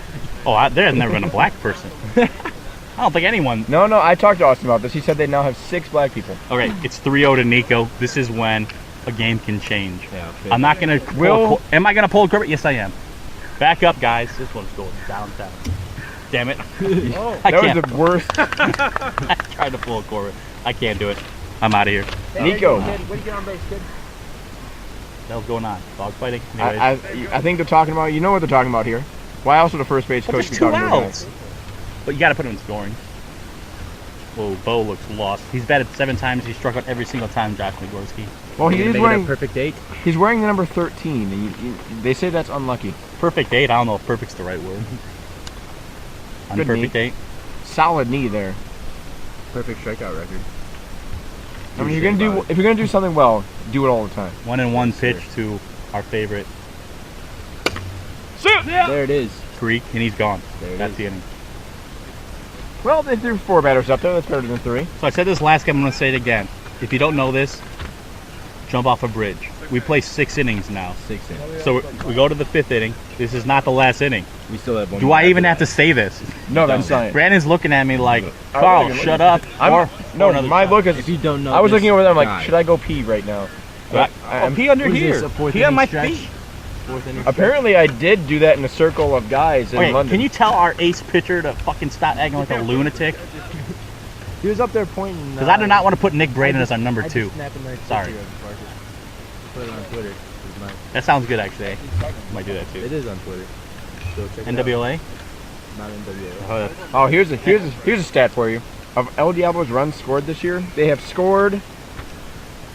Oh, there has never been a black person. I don't think anyone... No, I talked to Austin about this. He said they now have 6 black people. Okay, it's 3-0 to Nico. This is when a game can change. Yeah, I'm not going to... Am I going to pull a Corbett? Yes, I am. Back up, guys. This one's going downtown. Damn it. I That can't. was the worst. I tried to pull a Corbett. I can't do it. I'm out of here. Nico. What do you get on base, kid? What the hell's going on? Dog fighting? Anyways. I think they're talking about, you know what they're talking about here. Why else would a first base But coach there's be 2 talking about outs. But you got to put him in scoring. Whoa, Bo looks lost. He's batted 7 times. He struck out every single time, Josh Nagorski. that? Well, He's he's making wearing, a perfect 8. he's wearing the number 13, and they say that's unlucky. Perfect 8. I don't know if perfect's the right word. On Good perfect knee. 8. Solid knee there. Perfect strikeout record. I mean, if you're gonna do something well, do it all the time. 1-1 pitch to our favorite There it is. Creek, and he's gone. There it That's is. the inning. Well, they threw 4 batters up there. That's better than 3. So I said this last game, I'm going to say it again. If you don't know this, jump off a bridge. We play 6 innings now. 6 in. So we go to the 5th inning. This is not the last inning. We still have one. Do more I even after have to say this? No, that's not it. Brandon's looking at me like, Carl, shut up. No, another my shot. look that. is. If you don't know, I was this looking over there. I'm like, guy. should I go pee right now? I'll pee under What is here. this, a fourth Pee on inning my stretch? feet. 4th inning. Apparently, I did do that in a circle of guys in Okay, London. can you tell our ace pitcher to fucking stop acting like a lunatic? He was up there pointing. Because I do not want to put Nick Braden as our number 2. Sorry. Put it on Twitter. It's mine. That sounds good, actually. Might do that It too. is on Twitter. So check it NWA? out. Not NWA. Oh, here's a stat for you. Of El Diablo's runs scored this year, they have scored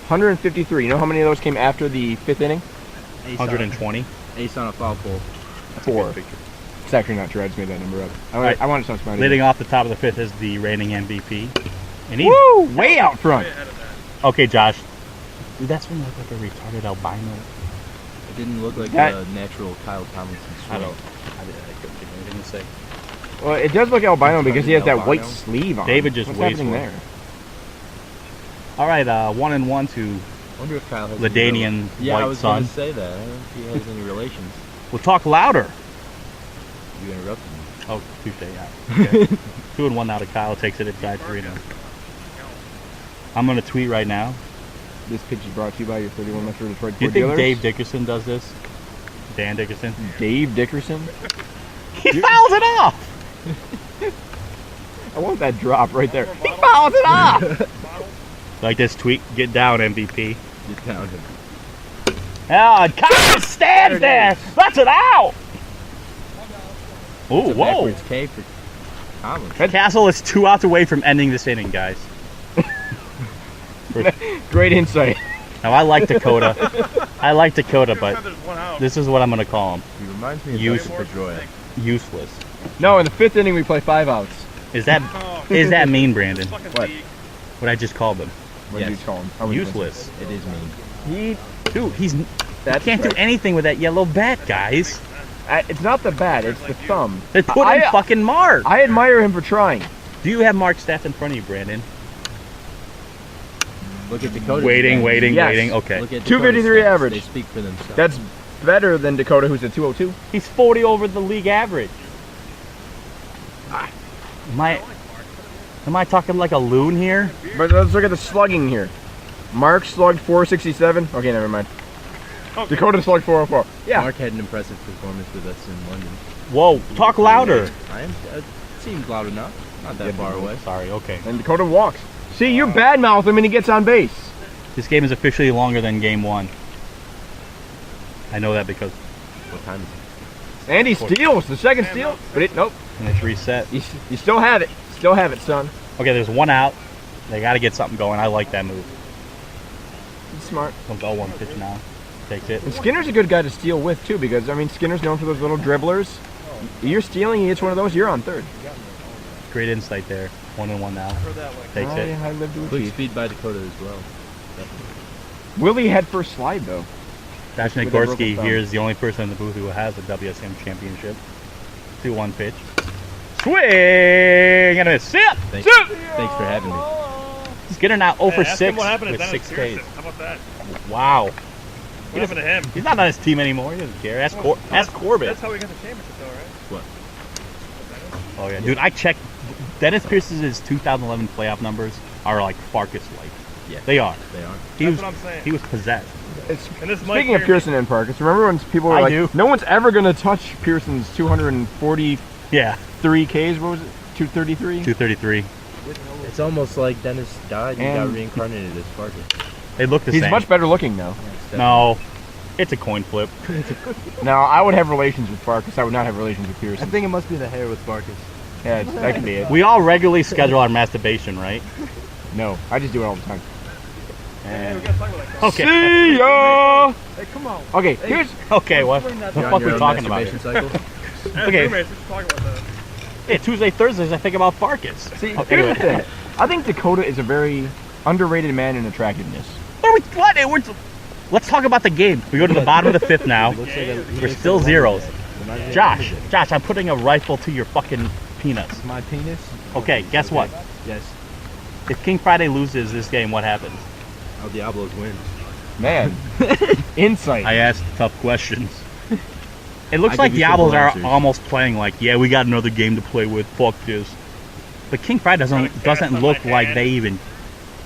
153. You know how many of those came after the 5th inning? 120. Ace on a foul pole. 4. It's actually not true. I just made that number up. Right. I wanted something. Leading off the top of the 5th is the reigning MVP. And he's Woo! Way out front. okay, Josh. Dude, that's when you look like a retarded albino. It didn't look like That- a natural Kyle Tomlinson swing. I couldn't think of anything to say. Well, it does look albino because he has that Albino. white sleeve on. David just What's weighs happening for there? him. All right, 1-1 to I wonder if Kyle has Ladanian any Yeah, white I was son. going to say that. I don't know if he has any relations. We'll talk louder. You interrupted me. Oh, touche, yeah. Okay. 2-1 now to Kyle. Takes it inside 3-0. I'm going to tweet right now. This pitch is brought to you by your 31 Metro Detroit Do you Ford think dealers. Dave Dickerson does this? Dan Dickerson? Dave Dickerson? He fouls it off! I want that drop right there. He fouls it off! Like this tweet, get down MVP. Get down him. Oh, and Kyle stands there! That's an out! Oh, It's a whoa! backwards K for Tomlinson. Castle is 2 outs away from ending this inning, guys. Great insight. Now, I like Dakota. But There's one out. this is what I'm going to call him. He reminds me of Use- Dustin Pedroia. Useless. No, in the 5th inning we play 5 outs. Is that mean, Brandon? Fucking What? league. What I just called him? What Yes. did you call him? How would you Useless. It is mean. He, Dude, he that's can't do right. anything with that yellow bat, guys. It's not the bat, it's the thumb. They put in fucking Mark. I admire him for trying. Do you have Mark's stats in front of you, Brandon? Look at Dakota. Waiting. Yes. Okay. Look at 253 Dakota's stats. average. They speak for themselves. That's better than Dakota, who's at 202. He's 40 over the league average. Am I talking like a loon here? But let's look at the slugging here. Mark slugged 467. Okay, never mind. Dakota slugged 404. Yeah. Mark had an impressive performance with us in London. Whoa, talk louder. It seems loud enough. Not that far away. Sorry, okay. And Dakota walks. See, you badmouth him and he gets on base. This game is officially longer than game 1. I know that because What time is it? And he steals the second steal. But nope. and it's reset. You still have it. Still have it, son. Okay, there's 1 out. They got to get something going. I like that move. He's smart. Comes 0-1 pitch now. Takes it. And Skinner's a good guy to steal with, too, because, I mean, Skinner's known for those little dribblers. You're stealing, he hits one of those, you're on third. Great insight there. 1-1 now. Heard that one. Takes it. I lived to Quick achieve. speed by Dakota as well. Willie had first slide, though. Dash With a broken Nagorski thumb. here is the only person in the booth who has a WSM championship. 2-1 pitch. Swing and a miss. Sip! Thanks for having me. Skinner now 0 for Ask 6 him what happened to with Dennis 6 Ks. Pearson. How about that? Wow. What happened to him? He's not on his team anymore. He doesn't care. Ask Corbett. That's how we got the championship, though, right? Oh, yeah. Dude, I checked. Dennis Pearson's 2011 playoff numbers are like Farkas-like. Yeah. They are. They are. That's what I'm saying. He was possessed. And this might Speaking of clear me. Pearson and Parkes, remember when people were I like, do. no one's ever going to touch Pearson's 243 Yeah. Ks, what was it, 233? 233. It's almost like Dennis died and got And- reincarnated as Parker. They look the He's same. much better looking now. No. It's a coin flip. Now, I would have relations with Parkes, I would not have relations with Pearson. think it must be the hair with Farkas. Yeah, that could be it. We all regularly schedule our masturbation, right? No, I just do it all the time. Hey, we gotta talk about that. Okay. See ya! Hey, come on. Okay, here's... Okay, what the fuck we talking about here? Cycle? As Okay. roommates, we should talk about that. Yeah, Tuesday, Thursdays, I think about Farkas. See, Okay, here's the thing. I think Dakota is a very underrated man in attractiveness. Let's talk about the game. We go to the bottom of the 5th now. We're still zeros. Josh, I'm putting a rifle to your fucking penis. My penis? Okay, guess what? Yes. If King Friday loses this game, what happens? Oh, Diablos win. Man, insight. I asked tough questions. It looks I like give you Diablos simple are answers. almost playing like, yeah, we got another game to play with. Fuck this. But King Friday doesn't look like they even.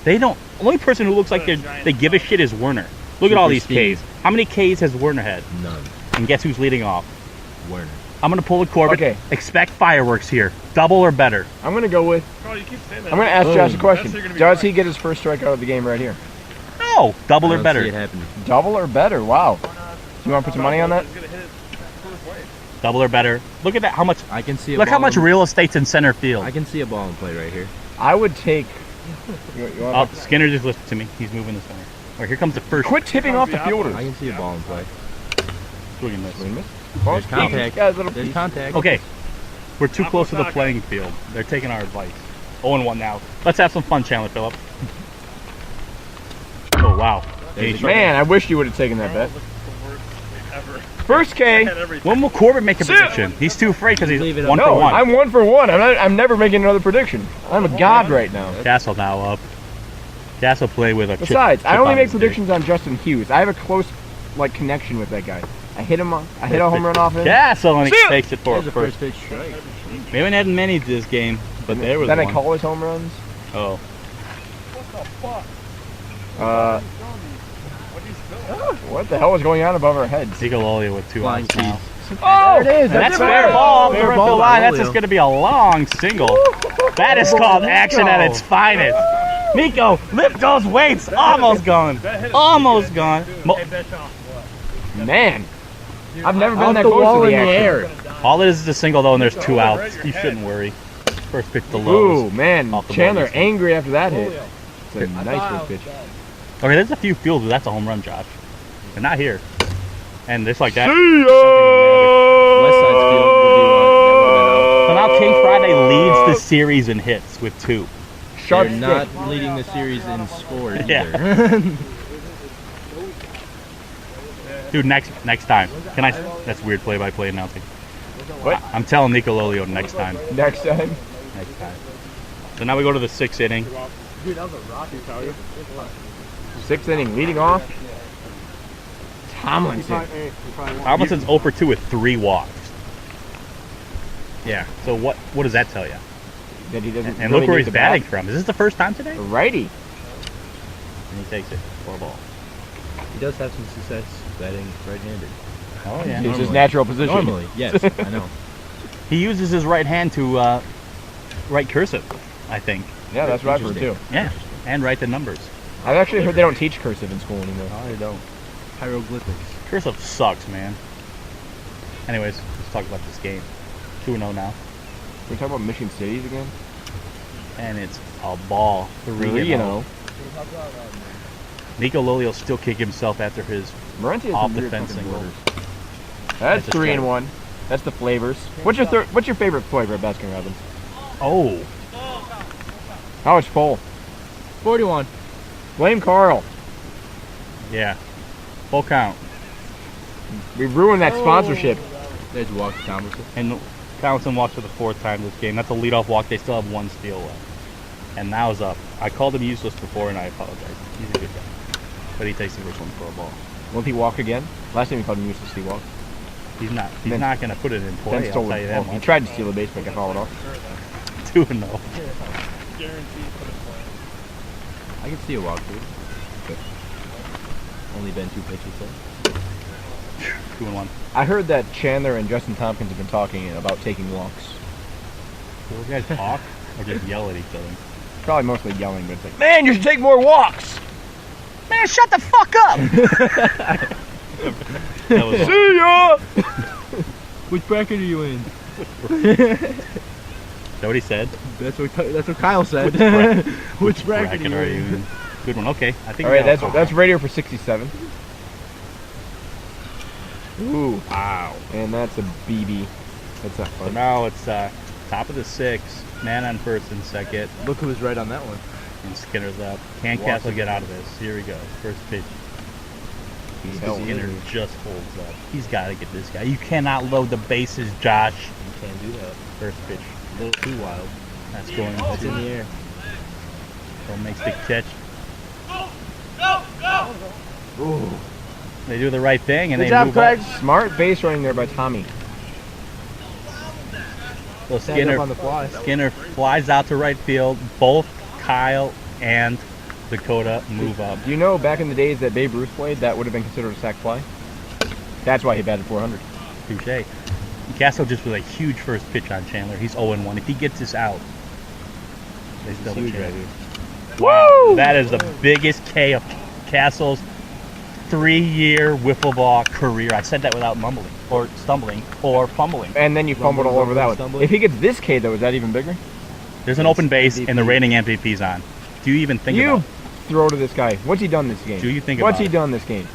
They don't. The only person who looks like they give a shit is Werner. Look at all these Steve. Ks. How many Ks has Werner had? None. And guess who's leading off? Werner. I'm gonna pull a Corbett. Okay. Expect fireworks here. Double or better. I'm gonna go with. Carl, you keep saying that. I'm gonna ask Josh a That's question. gonna be Does right. he get his first strikeout of the game right here? No. Double I or don't better. see it happening. Double or better? Wow. You want to put some money on that? He's gonna hit it first way. Double or better. Look at that. How much? I can see a Look ball how much in- real estate's in center field. I can see a ball in play right here. I would take. You Oh, want Skinner just listened to me. He's moving the center. All right, here comes the first. quit tipping off the I fielders. can see a ball in play. Swing and miss. There's contact. Yeah, little There's piece. contact. Okay, we're too close to the playing field. They're taking our advice. 0-1 now. Let's have some fun, Chandler Phillips. Oh wow. There's He's a- Man, I wish you would have taken that bet. The worst ever. First K. Had everything. When will Corbett make a prediction? He's too afraid because he's Leave it up. 1 for No, 1. I'm 1 for 1. I'm never making another prediction. I'm a god right now. Castle now up. Castle play with a chip- Besides, I chip only on make his dick. predictions on Justin Hughes. I have a close connection with that guy. I hit a home run off him. Castle and he See ya! takes it for a There's a first. first pitch strike. We haven't had many this game, but there was Then one. I call his home runs. Oh. What the hell is going on above our heads? Nicololio with 2 Flying outs now. Oh, There it is. That's fair. fair ball. Fair Fair ball by line. That's Julio. just going to be a long single. That is called action at its finest. Nico, lift those weights. Almost gone. Almost gone. man. I've never been Off that the close wall to the in the action. air. All it is a single though, and there's 2 outs. You shouldn't worry. First pitch to Ooh, Lowe's. man. Off the Chandler ball. angry after that hit. It's a nice first pitch. Okay, there's a few fields where that's a home run, Josh. But not here. And just like that. See West Side's field would be one. So now King Friday leads the series in hits with 2. Sharp They're stick. not leading the series in score either. Yeah. Dude, next time. Can I? That's weird play-by-play announcing. What? I'm telling Nicololio next time. Next time. Next time. So now we go to the 6th inning. Sixth inning, leading off. Tomlinson. Tomlinson's 0 for 2 with 3 walks. Yeah. So what does that tell you? That he doesn't And really look where need he's the batting bat. from. Is this the first time today? Righty. And he takes it for a ball. He does have some success batting right-handed. Oh yeah. It's his Normally. natural position. Normally, yes, I know. He uses his right hand to write cursive, I think. Yeah, that's what I've heard too. Yeah. And write the numbers. I've actually heard they don't teach cursive in school anymore. I don't. Hieroglyphics. Cursive sucks, man. Anyways, let's talk about this game. 2-0 now. We're talking about Mission Cities again? And it's a ball. 3-0. Nicololio will still kick himself after his Morency has off some the weird fence fucking single. borders. That's That's a 3-1. That's the flavors. What's your favorite flavor at Baskin Robbins? Oh. How much full? 41. Blame Carl. Yeah. Full count. We ruined that sponsorship. There's Walker Tomlinson. And Tomlinson walks for the 4th time this game. That's a leadoff walk. They still have 1 steal left. And now is up. I called him useless before, and I apologize. He's a good guy. But he takes the first one for a ball. Won't he walk again? Last time we called him useless, he walked. He's not. He's Then- not going to put it in Then play. I'll stole tell you it. that Well, he much. tried to steal a base, but got fouled off. 2-0. Guaranteed for the play. I can see a walkthrough. But only been 2 pitches though. 2-1. I heard that Chandler and Justin Tompkins have been talking about taking walks. Will you guys talk or just yell at each other? Probably mostly yelling, but it's like, man, you should take more walks! Man, shut the fuck up! That was See ya! Which bracket are you in? Is that what he said? That's what Kyle said. Which Bracket are you in? Good one. Okay. I think. Alright, we got that's radio for 67. Ooh, wow. And that's a BB. That's not So fun. now it's top of the 6th. Man on first and second. Look who was right on that one. And Skinner's up. Can Castle get out of this? Here we go. First pitch. Skinner just holds up. He's got to get this guy. You cannot load the bases, Josh. You can't do that. First pitch. A little too wild. That's going It's in the air. Don't makes the catch. Ooh. They do the right thing and Good they job, move Craig. up. Smart base running there by Tommy. So Stand up on the fly. Skinner flies out to right field. Both Kyle and Dakota move up. Do you know back in the days that Babe Ruth played, that would have been considered a sac fly? That's why he batted 400. Touche. Castle just with a huge first pitch on Chandler. He's 0-1. If he gets this out, they still have a Huge right chance. here. Wow, that is the biggest K of Castle's 3-year wiffle ball career. I said that without mumbling or stumbling or fumbling. And then you fumbled all over that one. Stumbling. If he gets this K, though, is that even bigger? There's an open base and the MVP. reigning MVP's on. Do you even think You about throw to this guy. What's he done this game? Do you think What's about he it? done this game?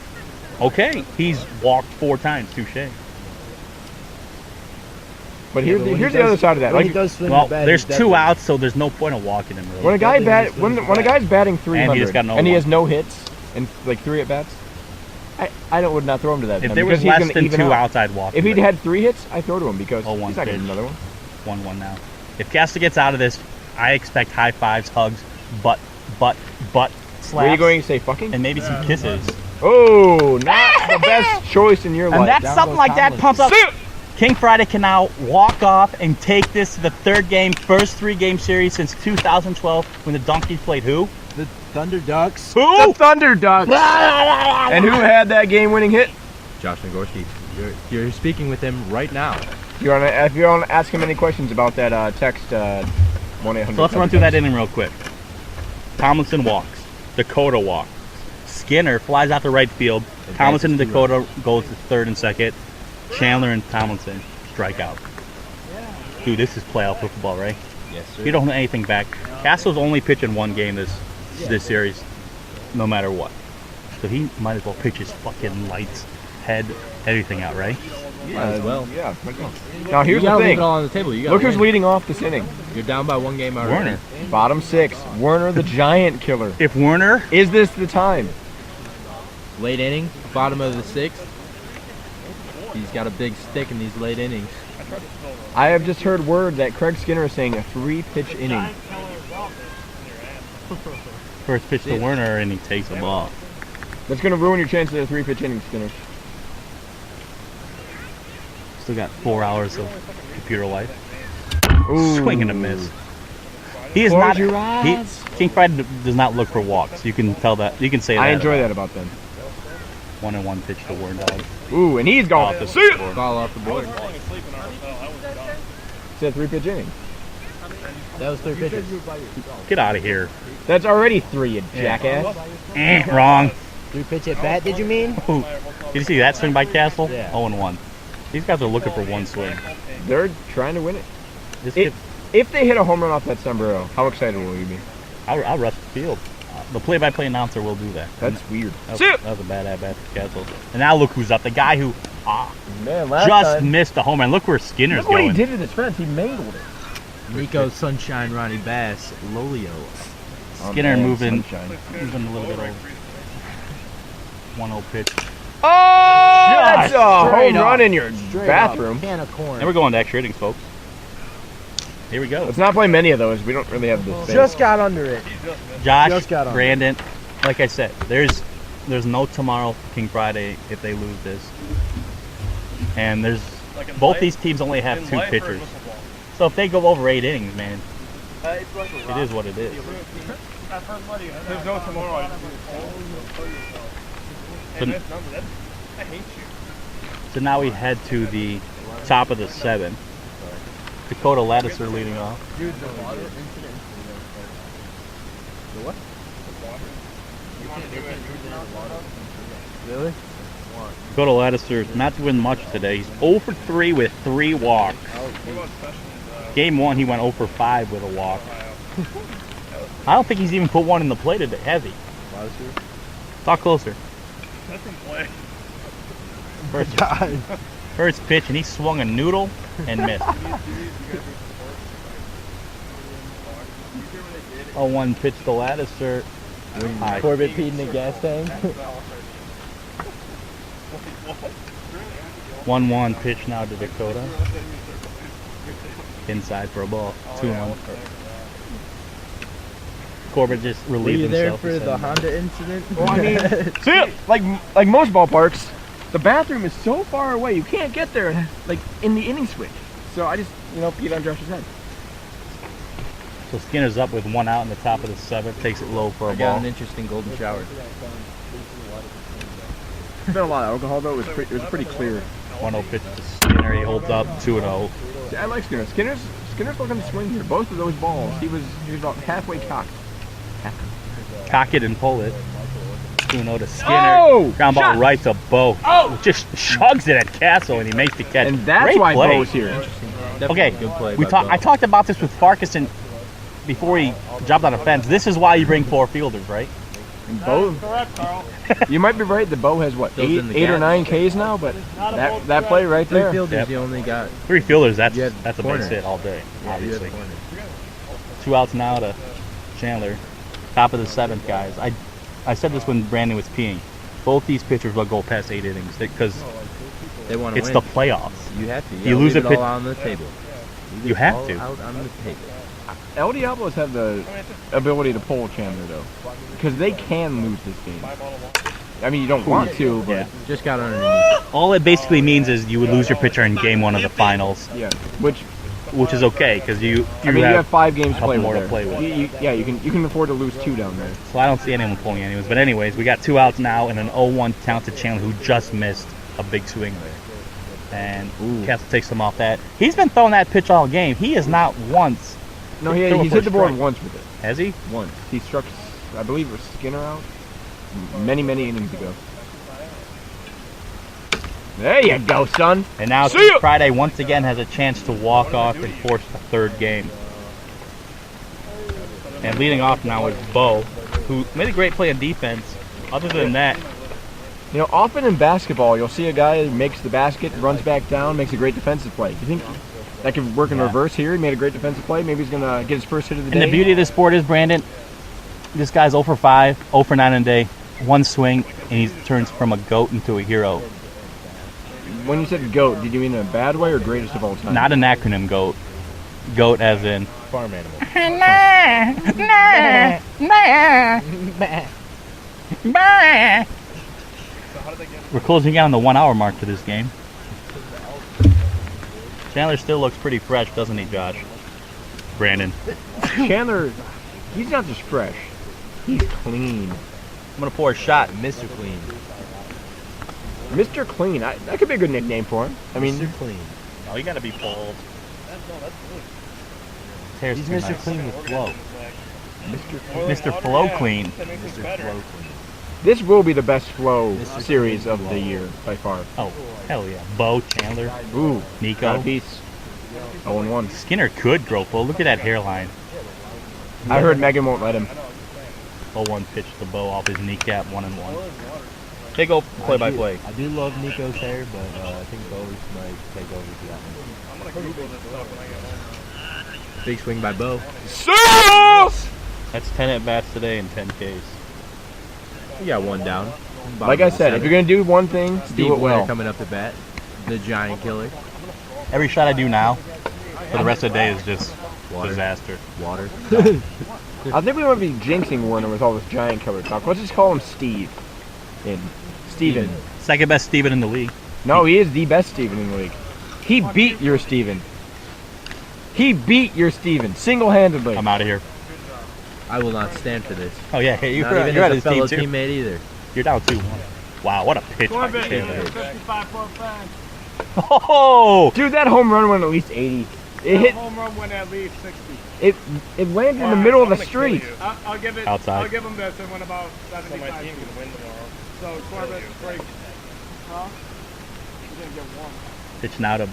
Okay, he's walked 4 times. Touche. But Yeah, here's but the, when here's he the other does- side of that. When Like, he does swing Well, the bat, there's he's 2 deadly. outs, so there's no point of walking him really. when a guy definitely when swings a the guy's batting 300 just got no and he one. has no hits and like 3 at bats, I would not throw him to that. If time there was because he's less gonna than even 2 out. outs, I'd walk If him. he'd had 3 hits, I throw to him because Oh, one he's not getting pitch. another one. 1-1 now. If Castle gets out of this, I expect high fives, hugs, butt slaps. Were you going to say fucking? and maybe some kisses. Oh, not the best choice in your life. And that's down something goes like that Tomlin. pumps up. King Friday can now walk off and take this to the 3rd game, first 3-game series since 2012 when the Donkeys played who? The Thunder Ducks. Who? The Thunder Ducks. And who had that game-winning hit? Josh Nagorski. You're speaking with him right now. If you want to ask him any questions about that, text 1-800. So let's run through that inning real quick. Tomlinson walks. Dakota walks. Skinner flies out to right field. Tomlinson and to Dakota goes to 3rd and 2nd. Chandler and Tomlinson strike out. Dude, this is playoff football, right? Yes, sir. You don't hold anything back. Castle's only pitching 1 game this series, no matter what. So he might as well pitch his fucking lights, head, everything out, right? Might as well. Yeah. Now here's you the gotta leave thing. it all on the table. You gotta Look who's win. leading off this inning. You're down by 1 game already. Werner. Bottom 6. Werner the Giant Killer. If Werner, Is this the time? Late inning, bottom of the 6th. He's got a big stick in these late innings. I have just heard word that Craig Skinner is saying a 3-pitch inning. first pitch to Werner, and he takes the ball. That's going to ruin your chances at a 3-pitch inning, Skinner. Still got 4 hours of computer life. Ooh. Swing and a miss. He is Close not. your eyes. King Friday does not look for walks. You can tell that. You can say that. I enjoy that about them. 1-1 pitch to Werner. Ooh, and he's gone. Off the See it. board. Ball off the board. It's a 3-pitch inning. That was 3 pitches. Get out of here. That's already 3, you jackass. Wrong. 3 pitch at bat, did you mean? Ooh. Did you see that swing by Castle? Yeah. 0-1. These guys are looking for 1 swing. They're trying to win it. This It- kid, If they hit a home run off that sombrero, how excited will you be? I'll rush the field. The play-by-play announcer will do that. That's weird. That was a bad at-bat for Castle. And now look who's up. The guy who Man, just missed the home run. Look where Skinner's Look what he going. did with his friends. He mangled it. Nico Sunshine Ronnie Bass, Lolio. Skinner man, moving sunshine. a little bit over. 1-0 pitch. Oh, that's a Straight home up. run in your Straight bathroom. Up, can of corn. And we're going to extra innings, folks. Here we go. Let's not play many of those. We don't really have the space. Just got under it. Josh, just got on. Brandon, like I said, there's no tomorrow King Friday if they lose this. And there's both these teams only have 2 pitchers. So if they go over 8 innings, man, it is what it is. There's no tomorrow. So, I hate you. so now we head to the top of the 7. Dakota Lattiser leading off. Really? Dakota Lattiser not doing much today. He's 0 for 3 with 3 walks. Game 1, he went 0 for 5 with a walk. I don't think he's even put one in the play today, has he? Talk closer. That's in play. First pitch, and he swung a noodle and missed. 0-1 pitch to Lattiser. High. Corbett peed in the gas tank. 1-1 pitch now to Dakota. Inside for a ball. 2-1. Corbett just Were relieved you there himself. for the Honda incident? Well, I mean, see, like most ballparks, the bathroom is so far away you can't get there like in the inning switch. So I just peed on Josh's head. So Skinner's up with 1 out in the top of the 7th. Takes it low for a I got ball. an interesting golden shower. It's been a lot of alcohol though. It was pretty clear. 1-0 pitch to Skinner. He holds up 2-0. See, I like Skinner. Skinner's looking to swing here. Both of those balls, he was about halfway cocked. Cock it and pull it. 2-0 to Skinner. Oh! Ground ball Shot! right to Bo. Oh! Just chugs it at Castle and he makes the catch. And that's Great why play. Bo's here. Definitely Okay, good play we by talked. Bo. I talked about this with Farkason before he jumped on the fence. This is why you bring 4 fielders, right? And Bo, Correct, Carl. you might be right. The Bo has what, Fills in the 8 or gaps. 9 Ks now, but that play right 3 there. fielders, Yep. you only got. 3 fielders. That's You had a base corners. hit all day. Yeah, you obviously. had corners. 2 outs now to Chandler. Top of the 7th, guys. I said this when Brandon was peeing. Both these pitchers will go past 8 innings because They want to it's win. the playoffs. You have to. You lose leave a it pitch- all on the table. Leave You it have all to. Out on the table. El Diablos have the ability to pull Chandler though, because they can lose this game. I mean, you don't want to, but Yeah. Just got underneath. All it basically means is you would lose your pitcher in game 1 of the finals, yeah. Which which is okay because you you have 5 games to couple play more with. to play with. You can afford to lose 2 down there. So I don't see anyone pulling anyways. But anyways, we got 2 outs now and an 0-1 count to Chandler who just missed a big swing there. And Castle takes him off that. He's been throwing that pitch all game. He is not once. No, Throw he's for hit the board strike. once with it. Has he? Once. He struck, I believe it was Skinner out many innings ago. There you go, son. And now See ya! Friday once again has a chance to walk off and force the 3rd game. And leading off now is Bo, who made a great play in defense. Other than that, You know, often in basketball, you'll see a guy who makes the basket, runs back down, makes a great defensive play. You think that could work in reverse here? He made a great defensive play. Maybe he's going to get his first hit of the day. and the beauty of this sport is, Brandon, this guy's 0 for 5, 0 for 9 in a day, 1 swing, and he turns from a GOAT into a hero. When you said GOAT, did you mean in a bad way or greatest of all time? Not an acronym GOAT. GOAT as in Farm animal. We're closing out on the 1 hour mark for this game. Chandler still looks pretty fresh, doesn't he, Josh? Brandon. Chandler, he's not just fresh. He's clean. I'm going to pour a shot. Mr. Clean. Mr. Clean. That could be a good nickname for him. I mean, Mr. Clean. Oh, you got to be bald. His hair's He's too Mr. nice. Clean with flow. Mr. Flow Clean. Mr. Flow Clean. this will be the best flow Mr. series of the year by far. Oh, hell yeah. Bo, Chandler, Ooh, got a Nico. piece. 0-1. Skinner could grow full. Look at that hairline. I heard Megan won't let him. 0-1 pitch to Bo off his kneecap, 1-1. They go play by play. I do love Nico's hair, but I think Bo might take over for that one. Big swing by Bo. That's 10 at bats today and 10 Ks. We got 1 down. Like I said, if you're going to do one thing, Steve do it Warner well. coming up to bat. The giant killer. Every shot I do now for the rest of the day is just Water. disaster. Water. I think we might be jinxing Warner with all this giant killer talk. Let's just call him Steve. Steven. Second best Steven in the league. No, he is the best Steven in the league. He beat your Steven. He beat your Steven single-handedly. I'm out of here. I will not stand for this. Oh yeah, you're, Not even you're at as his a fellow team too. teammate either. You're down 2-1. Wow, what a pitch by Corbett, Chandler. 55-foot fence. Oh! Dude, that home run went at least 80. It hit. Home run went at least 60. It landed in the middle of the street. I'll give it. Outside. I'll give him this. It went about 75. My team can win tomorrow. So Corbett break. Huh? He's gonna get one. Pitch now to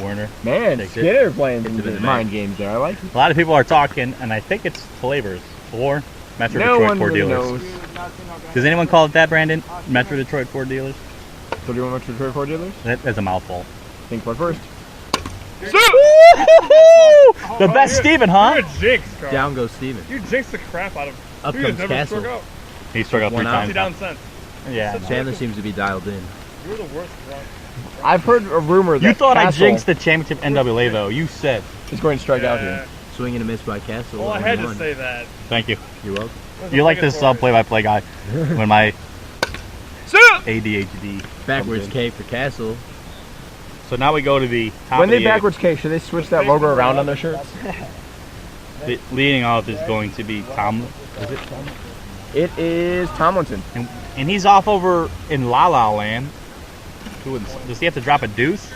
Warner. Man, Takes it. Skinner playing some Into the good bag. mind games there. I like it. A lot of people are talking, and I think it's flavors or Metro No Detroit one Ford really dealers. knows. Does anyone call it that, Brandon? Metro Detroit Ford dealers? So do you want to Detroit Ford dealers? That's a mouthful. Think what first? The best Steven, huh? You're a jinx, Carl. Down goes Steven. You jinxed the crap out of Up you comes never Castle. struck out. He struck out 3 One out. times. 50 down cents. Yeah. Chandler seems to be dialed in. You're the worst drunk. I've heard a rumor that You thought I Castle jinxed the championship NWA though. You said. is going to strike out here. Swing and a miss by Castle. Well, I had to 1-1. say that. Thank you. You're welcome. You're like this play-by-play guy when my ADHD. Backwards comes in. K for Castle. So now we go to the top When of they the backwards K, should they switch that logo around on their shirts? The leading off is going to be Tom. Is it Tom? It is Tomlinson. And he's off over in La La Land. Does he have to drop a deuce?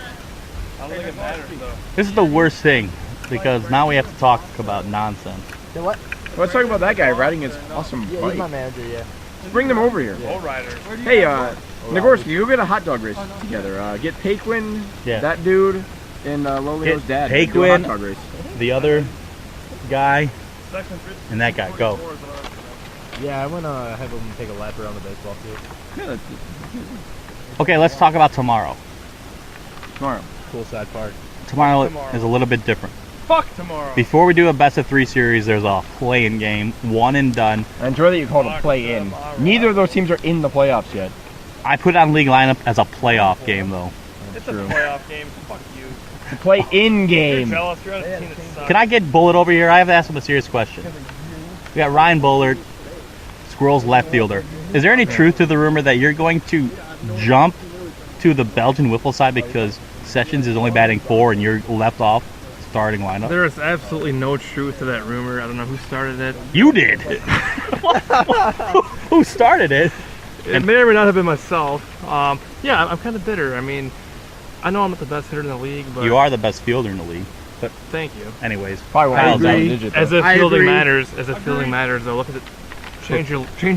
I don't think it matters though. This is the worst thing because now we have to talk about nonsense. Let's talk about that guy riding his awesome bike. He's my manager, yeah. Bring them over here. Low riders. Hey, Nagorski, go get a hot dog race together. Get Paquin, Yeah. that dude, and Lolio's dad. Do a Paquin. hot dog race. The other guy Section 50. and that guy, go. Yeah, I want to have him take a lap around the baseball field. Yeah, that's Okay, let's talk about tomorrow. tomorrow. Poolside Park. Tomorrow Tomorrow. is a little bit different. Fuck tomorrow. Before we do a best of 3 series, there's a play-in game, one and done. I enjoy that you called it play in. Neither of those teams are in the playoffs yet. I put it on league lineup as a playoff game though. It's a playoff game. Fuck you. The play in You're game. jealous. You're on a team that sucks. Can I get Bullard over here? I have to ask him a serious question. We got Ryan Bullard, Squirrels left fielder. Is there any truth to the rumor that you're going to jump to the Belgian wiffle side because Sessions is only batting 4 and you're left off starting lineup? There is absolutely no truth to that rumor. I don't know who started it. You did. Who started it? It may or may not have been myself. Yeah, I'm kind of bitter. I mean, I know I'm not the best hitter in the league, but You are the best fielder in the league. But thank you. anyways, Probably won't Kyle's be out. double digit, As though. if I fielding agree. matters, fielding matters, though, look at it. Change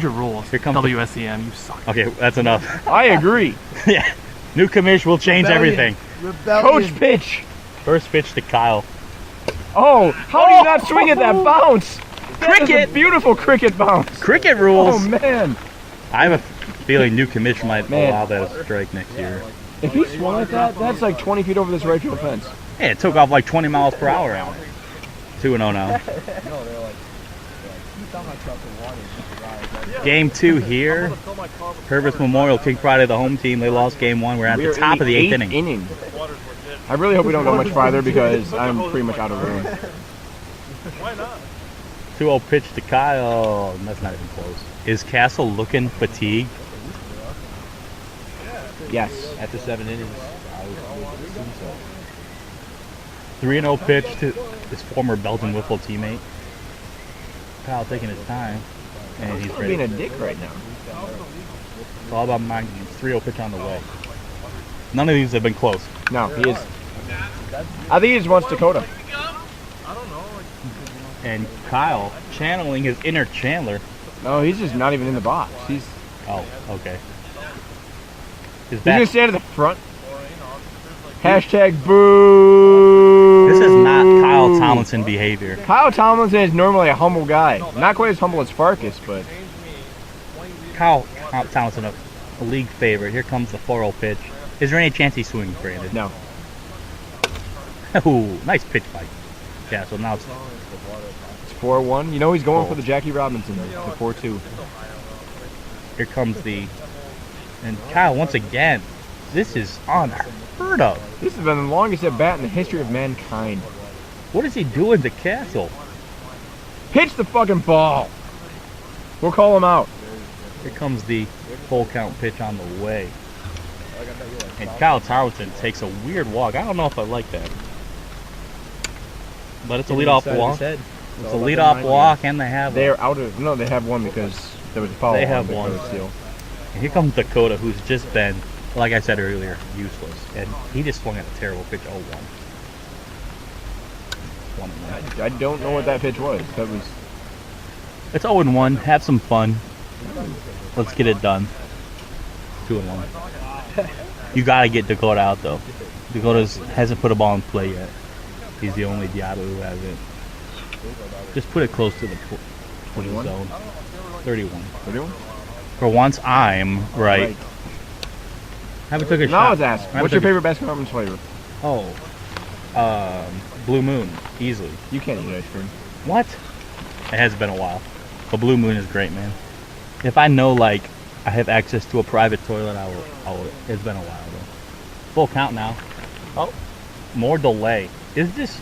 your rules. Here comes the- WSEM, you suck. Okay, that's enough. I agree. Yeah. New commish will change everything. Coach pitch. First pitch to Kyle. Oh, how do you not swing at that bounce? That is a beautiful cricket bounce. Cricket Oh rules. man. I have a feeling new commission might Man. allow that as a strike next year. If he swung at that, that's like 20 feet over this right field fence. Yeah, it took off like 20 miles per hour on it. 2-0 now. Game 2 here. Herbert's Memorial, King Friday, the home team. They lost game 1. We're at the top of the 8th inning. I really hope we don't go much farther because I'm pretty much out of room. 2-0 pitch to Kyle. That's not even close. Is Castle looking fatigued? Yes. After 7 innings, I would assume so. 3-0 pitch to his former Belgian wiffle teammate. Kyle taking his time. And he's He's ready. being a dick right now. It's all about mind games. 3-0 pitch on the way. None of these have been close. No, he is. I think he just wants Dakota. And Kyle channeling his inner Chandler. No, he's just not even in the box. He's Oh, okay. His gonna back. stand at the front. Hashtag boo. This is not Kyle Tomlinson behavior. Kyle Tomlinson is normally a humble guy. Not quite as humble as Farkas, but Kyle Tomlinson, a league favorite. Here comes the 4-0 pitch. Is there any chance he swings, Brandon? no. Ooh, nice pitch by Castle. Now it's It's 4-1. You know he's going for the Jackie Robinson, the 4-2. here comes the and Kyle once again. This is unheard of. This has been the longest at bat in the history of mankind. What is he doing to Castle? Pitch the fucking ball. We'll call him out. Here comes the full count pitch on the way. And Kyle Tomlinson takes a weird walk. I don't know if I like that. But it's a leadoff walk. It's a leadoff walk, and they have They are out of. No, they have one because there was a foul. They have on one. Dakota Steele. And here comes Dakota, who's just been, like I said earlier, useless. And he just swung at a terrible pitch, 0-1. 1-1. I don't know what that pitch was. That was. It's 0-1. Have some fun. Let's get it done. 2-1. You gotta get Dakota out though. Dakota hasn't put a ball in play yet. He's the only Diablo who hasn't. Just put it close to the 21? zone. 31. 31? For once, I'm right. Haven't took a Now shot. let's ask. Haven't What's your took a- favorite Baskin Robbins flavor? Oh, Blue Moon, easily. You can't eat ice cream. What? It has been a while. But Blue Moon is great, man. If I know, like, I have access to a private toilet, I will. It's been a while, though. Full count now. Oh, more delay. Is this...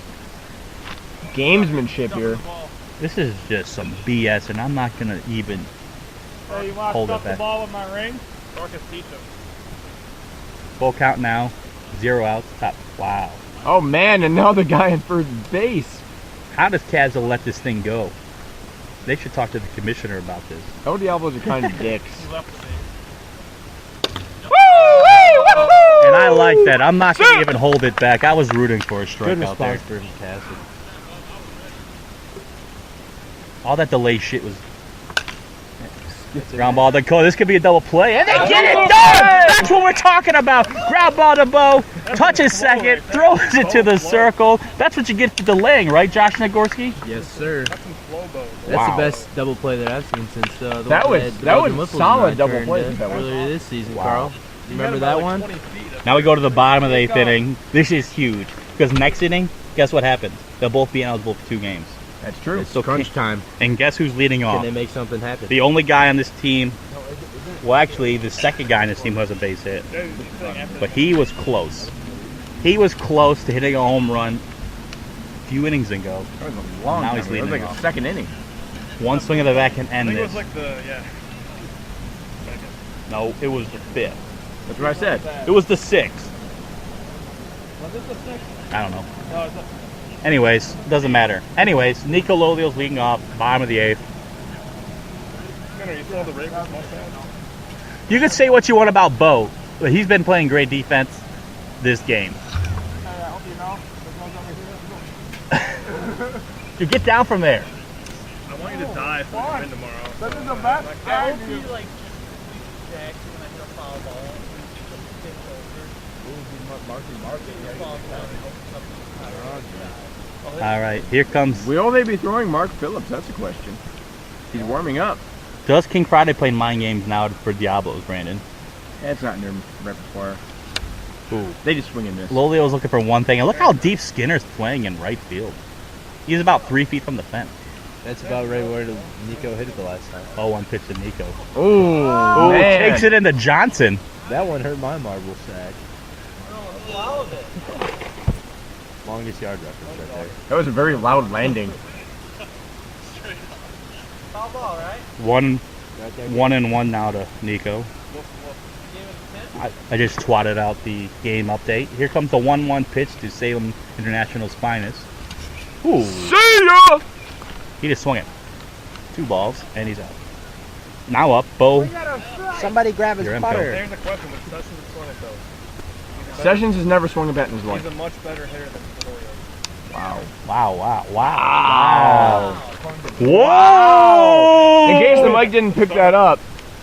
Gamesmanship here. This is just some BS, and I'm not going to even Hey, you want to hold it stuff the back. ball with my ring? Marcus teach him. Full count now. 0 outs. Top. Wow. Oh man, another guy in first base. How does Kazza let this thing go? They should talk to the commissioner about this. Oh, Diablos are kind of dicks. He left the base. And I like that. I'm not going to even hold it back. I was rooting for a Good strikeout there. response for Cassidy. All that delay shit was... Ground ball to Cole. This could be a double play. And they get it done! That's what we're talking about. Ground ball to Bo. Touches second. Throws it to the circle. That's what you get for delaying, right, Josh Nagorski? Yes, sir. That's some flow boat. That's Wow. the best double play that I've seen since the That one was- that that was Belgian Whipple's solid and I double turned, play that was. earlier this season, Wow. Carl. You remember that one? 20 feet. Now we go to the bottom of the 8th inning. This is huge. Because next inning, guess what happens? They'll both be eligible for 2 games. That's true. It's So crunch time. And guess who's leading Can off? they make something happen? The only guy on this team... Well, actually, the second guy on this team has a base hit. But he was close. He was close to hitting a home run a few innings ago. That was a long Now time he's ago. It was leading like off. a second inning. One swing of the bat can I end think it this. was like the, yeah. No, it was the 5th. That's what I said. It was the 6th. Was it the sixth? I don't know. No, it's Anyways, doesn't matter. Anyways, Nico Lolio's leading off, bottom of the 8th. Skinner, you saw the Ravens mustache? You can say what you want about Bo, but he's been playing great defense this game. I hope you know. There's no over here. You get down from there. I want you to die if we win tomorrow. This is the best I game you... All right, here comes. Will they be throwing Mark Phillips? That's a question. He's warming up. Does King Friday play mind games now for Diablos, Brandon? That's not in their repertoire. Ooh. They just swing and miss. Lolio's looking for one thing, and look how deep Skinner's playing in right field. He's about 3 feet from the fence. That's about right where Nico hit it the last time. 0-1 pitch to Nico. Oh, Oh, man. takes it into Johnson. That one hurt my marble sack. Longest yard reference right there. That was a very loud landing. One and one now to Nico. I just twatted out the game update. Here comes the 1-1 pitch to Salem International's finest. Ooh. See ya! He just swung it. 2 balls, and he's out. Now up, Bo. Somebody grab his Your info. putter. There's a question with Sessions and swing it though. Sessions has never swung a bat in his life. He's a much better hitter than Vittorio. Wow. Whoa! In case the mic didn't pick that up,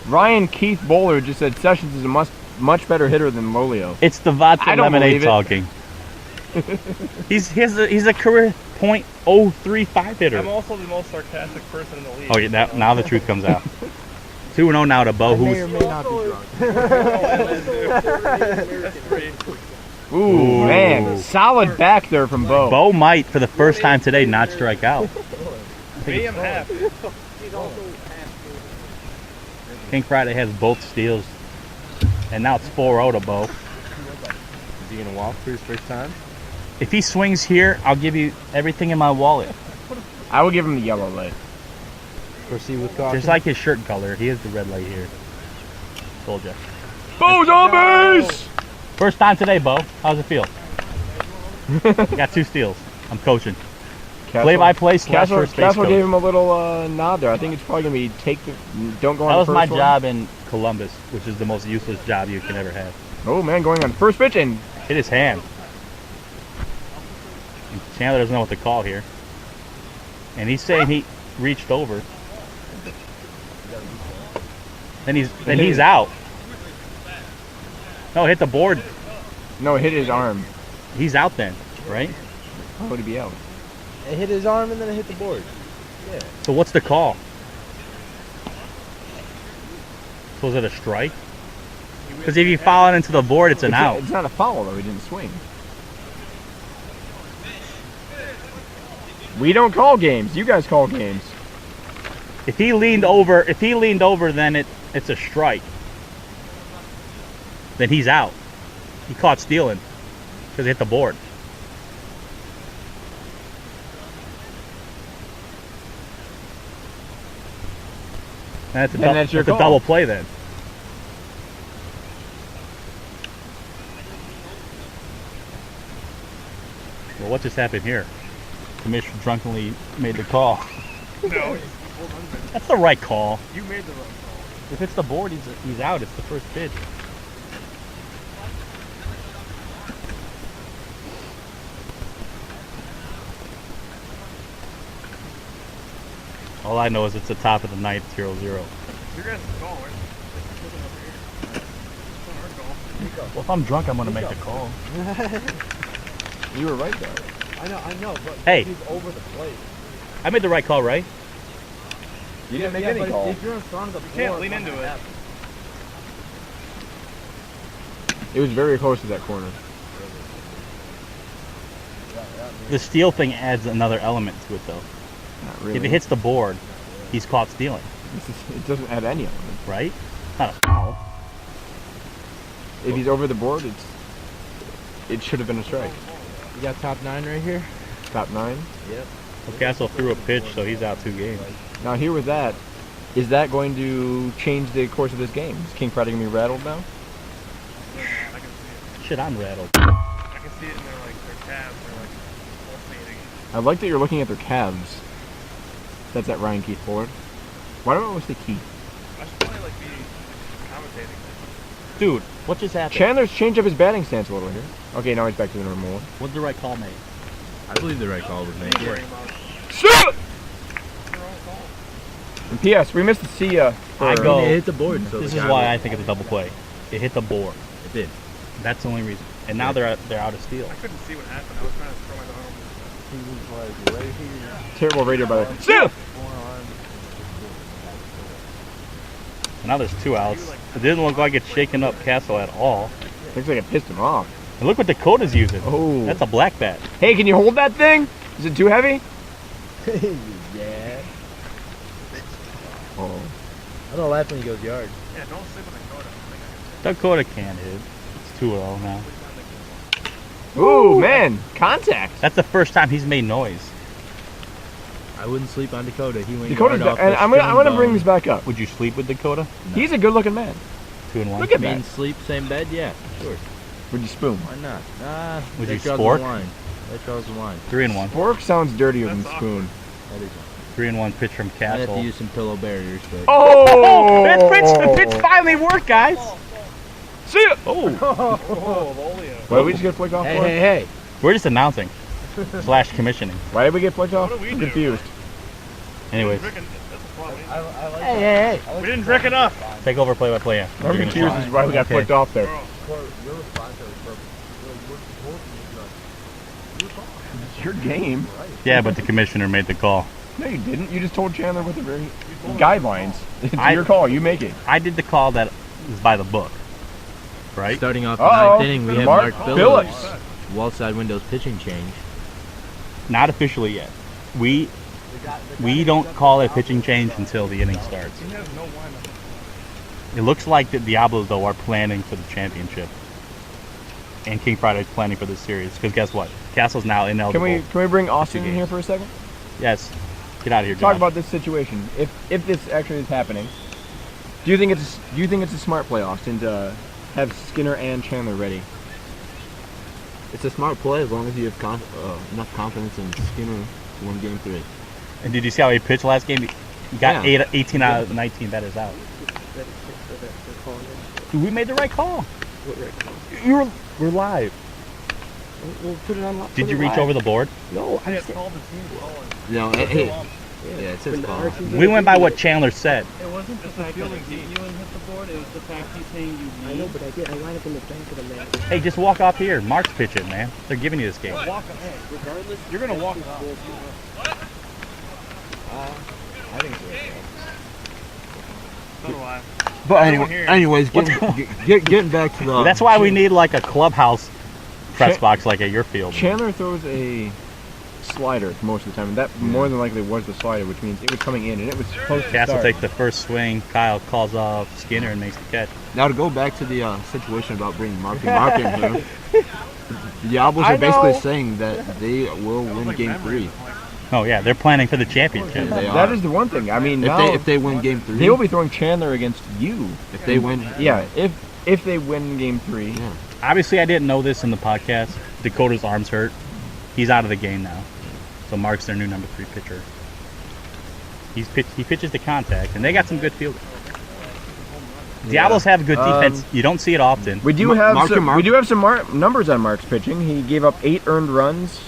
Ryan Keith Bowler just said Sessions is a much better hitter than Lolio. It's the vodka I don't lemonade believe it. talking. he's a career .035 hitter. I'm also the most sarcastic person in the league. Oh yeah, now the truth comes out. 2-0 now to Bo, May or who's may not be drunk. Ooh, man. Solid back there from Bo. Bo might, for the first time today, not strike out. Pay him half. King Friday has both steals, and now it's 4-0 to Bo. Is he going to walk for his first time? If he swings here, I'll give you everything in my wallet. I will give him the yellow light. Proceed with caution. Just like his shirt color, he has the red light here. Told ya. Bo's on base! First time today, Bo. How's it feel? Got 2 steals. I'm coaching. Play-by-play slash first base Castle coach. gave him a little nod there. I think it's probably going to be don't go on That the was first my one. job in Columbus, which is the most useless job you can ever have. Oh, man, going on first pitch and Hit his hand. And Chandler doesn't know what to call here. And he's saying he reached over. Then he's out. No, hit the board. no, it hit his arm. He's out then, right? How would he be out? It hit his arm and then it hit the board. Yeah. So what's the call? So is it a strike? Because if you foul it into the board, it's an out. It's not a foul, though. He didn't swing. We don't call games. You guys call games. If he leaned over, then it's a strike. Then he's out. He caught stealing because he hit the board. And that's a double play then. Well, what just happened here? Commissioner drunkenly made the call. No, That's the right call. you made the right call. If it's the board, he's out. It's the first pitch. All I know is it's the top of the ninth, 0-0. Your guys' call, right? It's looking over here. It's not our call. Well, if I'm drunk, I'm gonna make the call. You were right though. I know, but Hey. he's over the plate. I made the right call, right? You didn't make any but call. if you're in front of the You can't board, lean into when it. that It was very close to that corner. The steal thing adds another element to it, though. Not really. If it hits the board, he's caught stealing, It doesn't add any element. right? Not a foul. If he's over the board, it should have been a strike. You got top 9 right here? Top 9. Well, Castle threw a pitch, so he's out 2 games. Now here with that, is that going to change the course of this game? Is King Friday going to be rattled now? I can see it. Shit, I'm rattled. I can see it in their calves. They're like pulsating. I like that you're looking at their calves. That's at Ryan Keith Ford. Why do I always say Keith? I should probably be commentating. Dude, what just happened? Chandler's changed up his batting stance a little here. Okay, now he's back to the normal one. What's the right call made? I believe the right call was made. Worrying about Shoot! the wrong call. And P.S. We missed the see ya. I for- go- It hit the board. So This the is guy why was- I think it's a double play. It hit the board. It did. That's the only reason. And now they're out of steal. I couldn't see what happened. I was trying to throw my arm. Terrible radio by the way. Still! And now there's 2 outs. It didn't look like it's shaking up Castle at all. Looks like it pissed him off. And look what Dakota's using. Oh. That's a black bat. Hey, can you hold that thing? Is it too heavy? yeah. Oh. I don't laugh when he goes yard. Yeah, don't sleep with the Dakota. I think I Dakota can't hit. It's 2-0 now. Ooh, man. Contact. That's the first time he's made noise. I wouldn't sleep on Dakota. He went Dakota's yard off and the I'm gonna stern bring bone. this back up. Would you sleep with Dakota? He's a good-looking man. 2-1. Look at I mean, that. sleep, same bed? Yeah, sure. Would you spoon? Why not? Nah, Would that you draws spork? the line. That draws the line. 3-1. Fork sounds dirtier than That's spoon. That is. 3-1 pitch from I have to Castle. use some pillow barriers, but Oh! The pitch finally worked, guys. See ya! Oh, Oh, Volio. Why did we just get flicked off for? hey. we're just announcing / commissioning. Why did we get flicked off? What do we I'm do? confused. Anyways, That's a problem. Hey. We didn't drink enough. take over play-by-play. Yeah. I'm You're gonna confused try. as to why we got Okay. flicked off there. Bro, It's your game. Yeah, but the commissioner made the call. No, you didn't. You just told Chandler what the very guidelines. It's I- your call. You make it. I did the call that is by the book, right? Starting off the Uh-oh. 9th inning, we have Mark Mark Phillips. Phillips. Wall side windows pitching change. Not officially yet. We don't call a pitching change until the inning starts. It looks like the Diablos, though, are planning for the championship. And King Friday is planning for this series. Because guess what? Castle's now ineligible. Can we bring Austin in games. here for a second? Yes. Get out of here, Talk Josh. about this situation. If this actually is happening, do you think it's a smart play, Austin, to have Skinner and Chandler ready? It's a smart play as long as you have enough confidence in Skinner to win Game 3. And did you see how he pitched last game? He got Yeah. 18 out of 19 batters out. Dude, we made the right call. We're live. We'll put it on. Did you reach over the board? No, I it's called the team calling. No, yeah, it's his call. We went by what Chandler said. It wasn't the It's the fact that fielding you team. and hit the board, it was the fact he's saying you I lead. know, but I did. I lined up in the bank of the man. Hey, just walk off here. Mark's pitching, man. They're giving you this game. Walk ahead, regardless. You're gonna walk off. I think So do I. But here. anyways, getting back to the. That's why we need like a clubhouse press box like at your field. Chandler throws a slider most of the time, and that more than likely was the slider, which means it was coming in, and it was supposed to Castle start. takes the first swing. Kyle calls off Skinner and makes the catch. Now to go back to the situation about bringing Mark in here, the Diablos I are basically know. saying that they will win Game 3. Oh yeah, they're planning for the championship. They That are. is the one thing. I mean, If now if they win Game 3, they will be throwing Chandler against you. if they win, Yeah, if they win Game 3. Yeah. Obviously, I didn't know this in the podcast. Dakota's arm's hurt. He's out of the game now. So Mark's their new number 3 pitcher. He pitches to contact, and they got some good fielding. Diablos have good defense. You don't see it often. We do have Mark and some, Mark. we do have some numbers on Mark's pitching. He gave up 8 earned runs.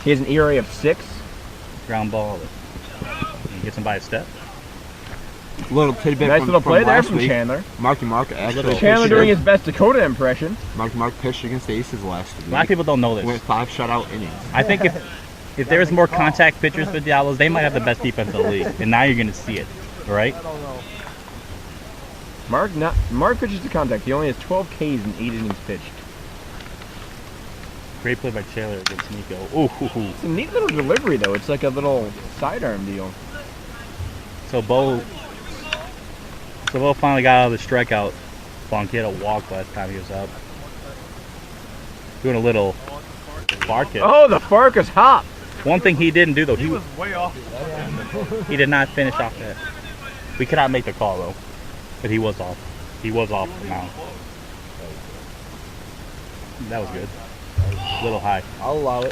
He has an ERA of 6. Ground ball. He gets him by a step. little tidbit Nice from, little play from there last from week. Chandler. Marky Mark actually Chandler pitched doing against- his best Dakota impression. Mark pitched against the Aces last week. A lot of people don't know Went this. 5 shutout innings. I think if there was more contact pitchers for Diablos, they might have the best defense in the league. And now you're going to see it, right? Mark pitches to contact. He only has 12 Ks in 8 innings pitched. Great play by Chandler against Nico. Ooh. It's a neat little delivery though. It's like a little sidearm deal. So Bo finally got out of the strikeout funk. He had a walk last time he was up. Doing a little bark hit. Oh, the Farkas hop. One thing he didn't do though, He was way off. he did not finish off that. We could not make the call though, but he was off. He was off the mound. That was good. A little high. I'll allow it.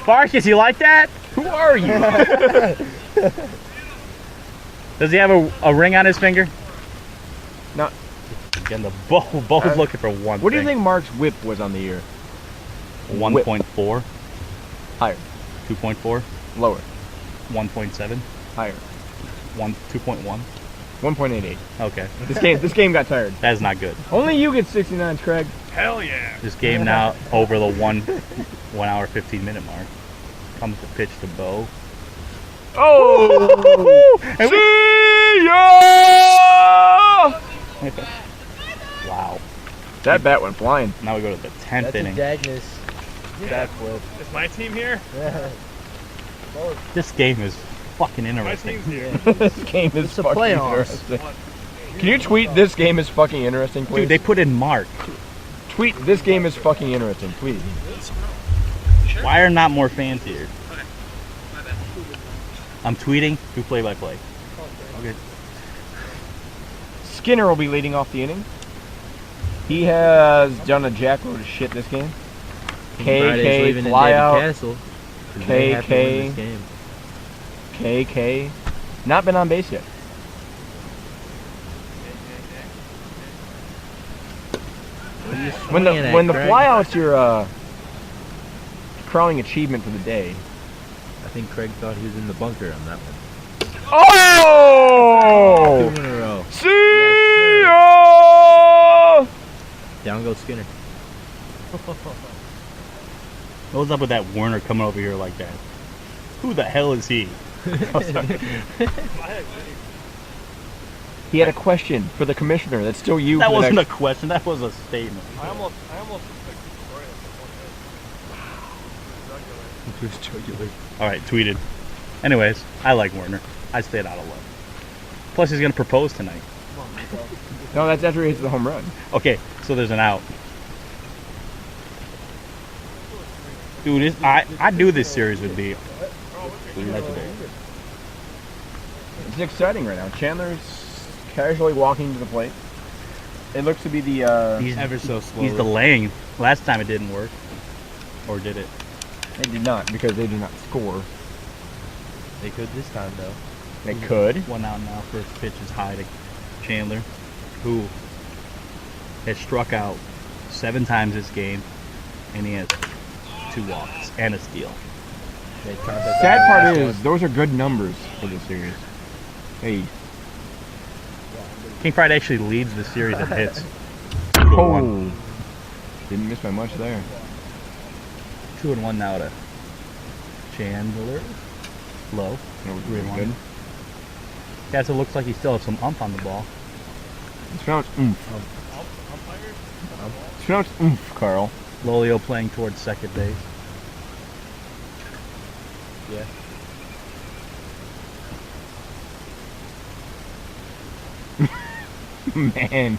Farkas, you like that? Who are you? Does he have a ring on his finger? No. Again, the Bo's looking for one. What do you think Mark's whip was on the year? 1.4, Higher. 2.4, Lower. 1.7, Higher. 2.1. 1.88. Okay, This game got tired. that is not good. Only you get 69s, Craig. Hell yeah. This game now over the 1 hour 15-minute mark. Comes the pitch to Bo. Oh! See ya! Wow. That bat went flying. Now we go to the 10th That's a inning. Dagnus backflip. Is my team here? This game is fucking My interesting. team's here. This game is It's a fucking playoffs. interesting. Can you tweet this game is fucking interesting, please? Dude, they put in Mark. Tweet this game is fucking interesting, please. Why are not more fans here? I'm tweeting. Do play-by-play. Okay. Skinner will be leading off the inning. He has done a jackload of shit this game. Friday's leaving fly to David out. Castle. 'Cause they have to win this game. KK. Not been on base yet. What are you When the swinging at, when the Craig? flyout's your crowning achievement for the day. I think Craig thought he was in the bunker on that one. Oh! 2 in a row. See ya! Down goes Skinner. What's up with that Werner coming over here like that? Who the hell is he? He had a question for the commissioner. That's still you. That for the wasn't next- a question. That was a statement. I almost picked Detroit. All right, tweeted. Anyways, I like Werner. I stayed out of love. Plus, he's gonna propose tonight. No, that's after he hits the home run. Okay, so there's an out. Dude, I knew this series would be legendary. It's exciting right now. Chandler's casually walking to the plate. It looks to be the. He's Ever so slowly. He's delaying. Last time it didn't work, or did it? They did not because they did not score. They could this time though. They could. 1 out now. First pitch is high to Chandler, who has struck out 7 times this game, and he has 2 walks and a steal. They tried that Sad last part one. is those are good numbers for this series. Hey. King Friday actually leads the series in hits. 2-1. Didn't miss by much there. 2-1 now to Chandler. Low. No, 3-1. good. Guys, it looks like he still has some ump on the ball. It's pronounced oomph. It's pronounced oomph, Carl. Lolio playing towards second base. Yeah. Man,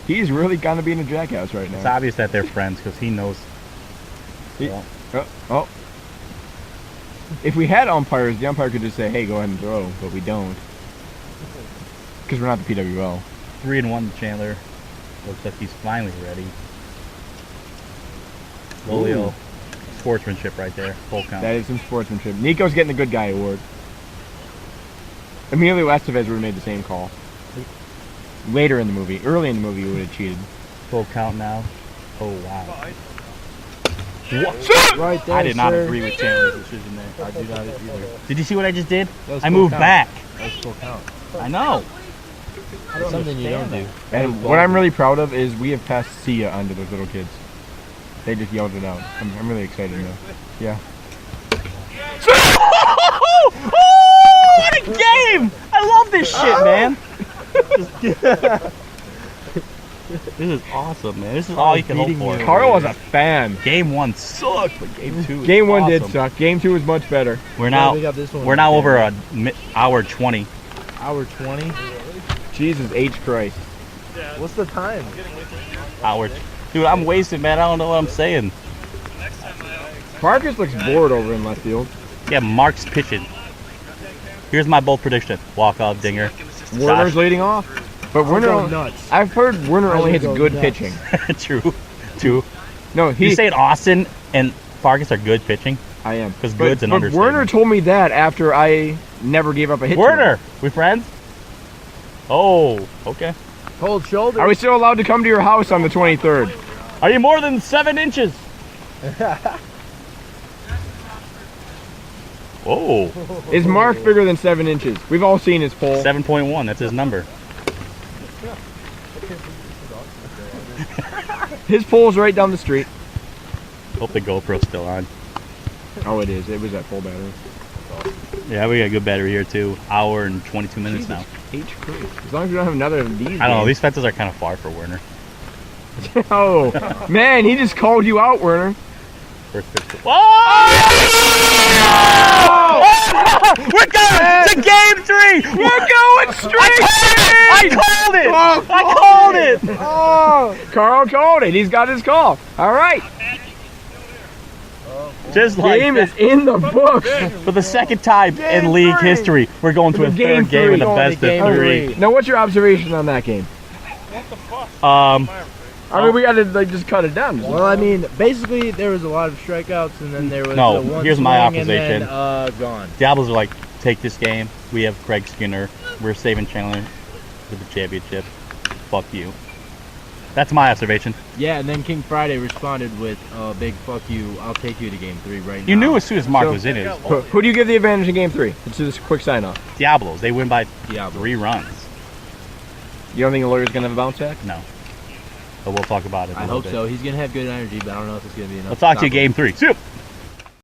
he's really kind of being a jackass right It's now. obvious that they're friends because he knows. Oh. If we had umpires, the umpire could just say, hey, go ahead and throw, but we don't. Because we're not the PWL. 3-1 to Chandler. Looks like he's finally ready. Lolio. Ooh. Sportsmanship right there. Full count. That is some sportsmanship. Nico's getting the good guy award. Emilio Estevez would have made the same call. Later in the movie. Early in the movie, he would have cheated. Full count now. Oh, wow. Right there, I did not sir. agree with Chandler's decision there. I do not either. Did you see what I just did? That was I full moved count. back. That was full count. I know. Something you don't do. And what I'm really proud of is we have passed Sia onto those little kids. They just yelled it out. I'm really excited now. Yeah. Oh, what a game! I love this shit, man. This is awesome, man. This is all you can hope for. Carl was a fan. Game 1 sucked, but game 2 is Game 1 awesome. did suck. Game 2 was much better. We're now we got this one. we're now over a hour 20. Hour 20. Jesus H. Christ. What's the time? Hour. Dude, I'm wasted, man. I don't know what I'm saying. Marcus looks bored over in left field. Yeah, Mark's pitching. Here's my bold prediction: walk-off dinger. Werner's leading off. But Werner, nuts. I've heard Werner only hits good pitching. True. No, You saying Austin and Fargus are good pitching? I am. 'Cause good's an but understatement. Werner told me that after I never gave up a hit. to him. Werner, we friends? Oh, okay. Cold shoulder. Are we still allowed to come to your house on the 23rd? Are you more than 7 inches? Oh, Is Mark bigger than 7 inches? We've all seen his poll. 7.1. That's his number. His poll's right down the street. Hope the GoPro's still on. Oh, it is. It was at full battery. Yeah, we got a good battery here too. Hour and 22 minutes now. H. Christ. As long as we don't have another of these. I don't know. games. These fences are kind of far for Werner. Oh, man, he just called you out, Werner. First pitch. Oh! We're going to game 3. We're going straight. I called it. I called it. Oh, Carl called it. He's got his call. All right. Just like Game is in the books. for the second time Game in league 3. history, we're going to a Game third game in the 3. best of Game 3. Now, what's your observation on that game? I mean, we got to like just cut it down. Well, I mean, basically there was a lot of strikeouts, and then there was No, one here's my swing, and then, opposition. gone. Diablos are like, take this game. We have Craig Skinner. We're saving Chandler for the championship. Fuck you. That's my observation. Yeah, and then King Friday responded with a big "fuck you." I'll take you to game 3 right now. You knew as soon as Mark So- was in it. Who do you give the advantage in game 3? Let's do this quick sign off. Diablos. They win by Diablo. 3 runs. You don't think the lawyer's gonna have a bounce back? No. But we'll talk about it. I hope so. He's gonna have good energy, but I don't know if it's gonna be enough. Let's talk to you stop him. game 3. See you.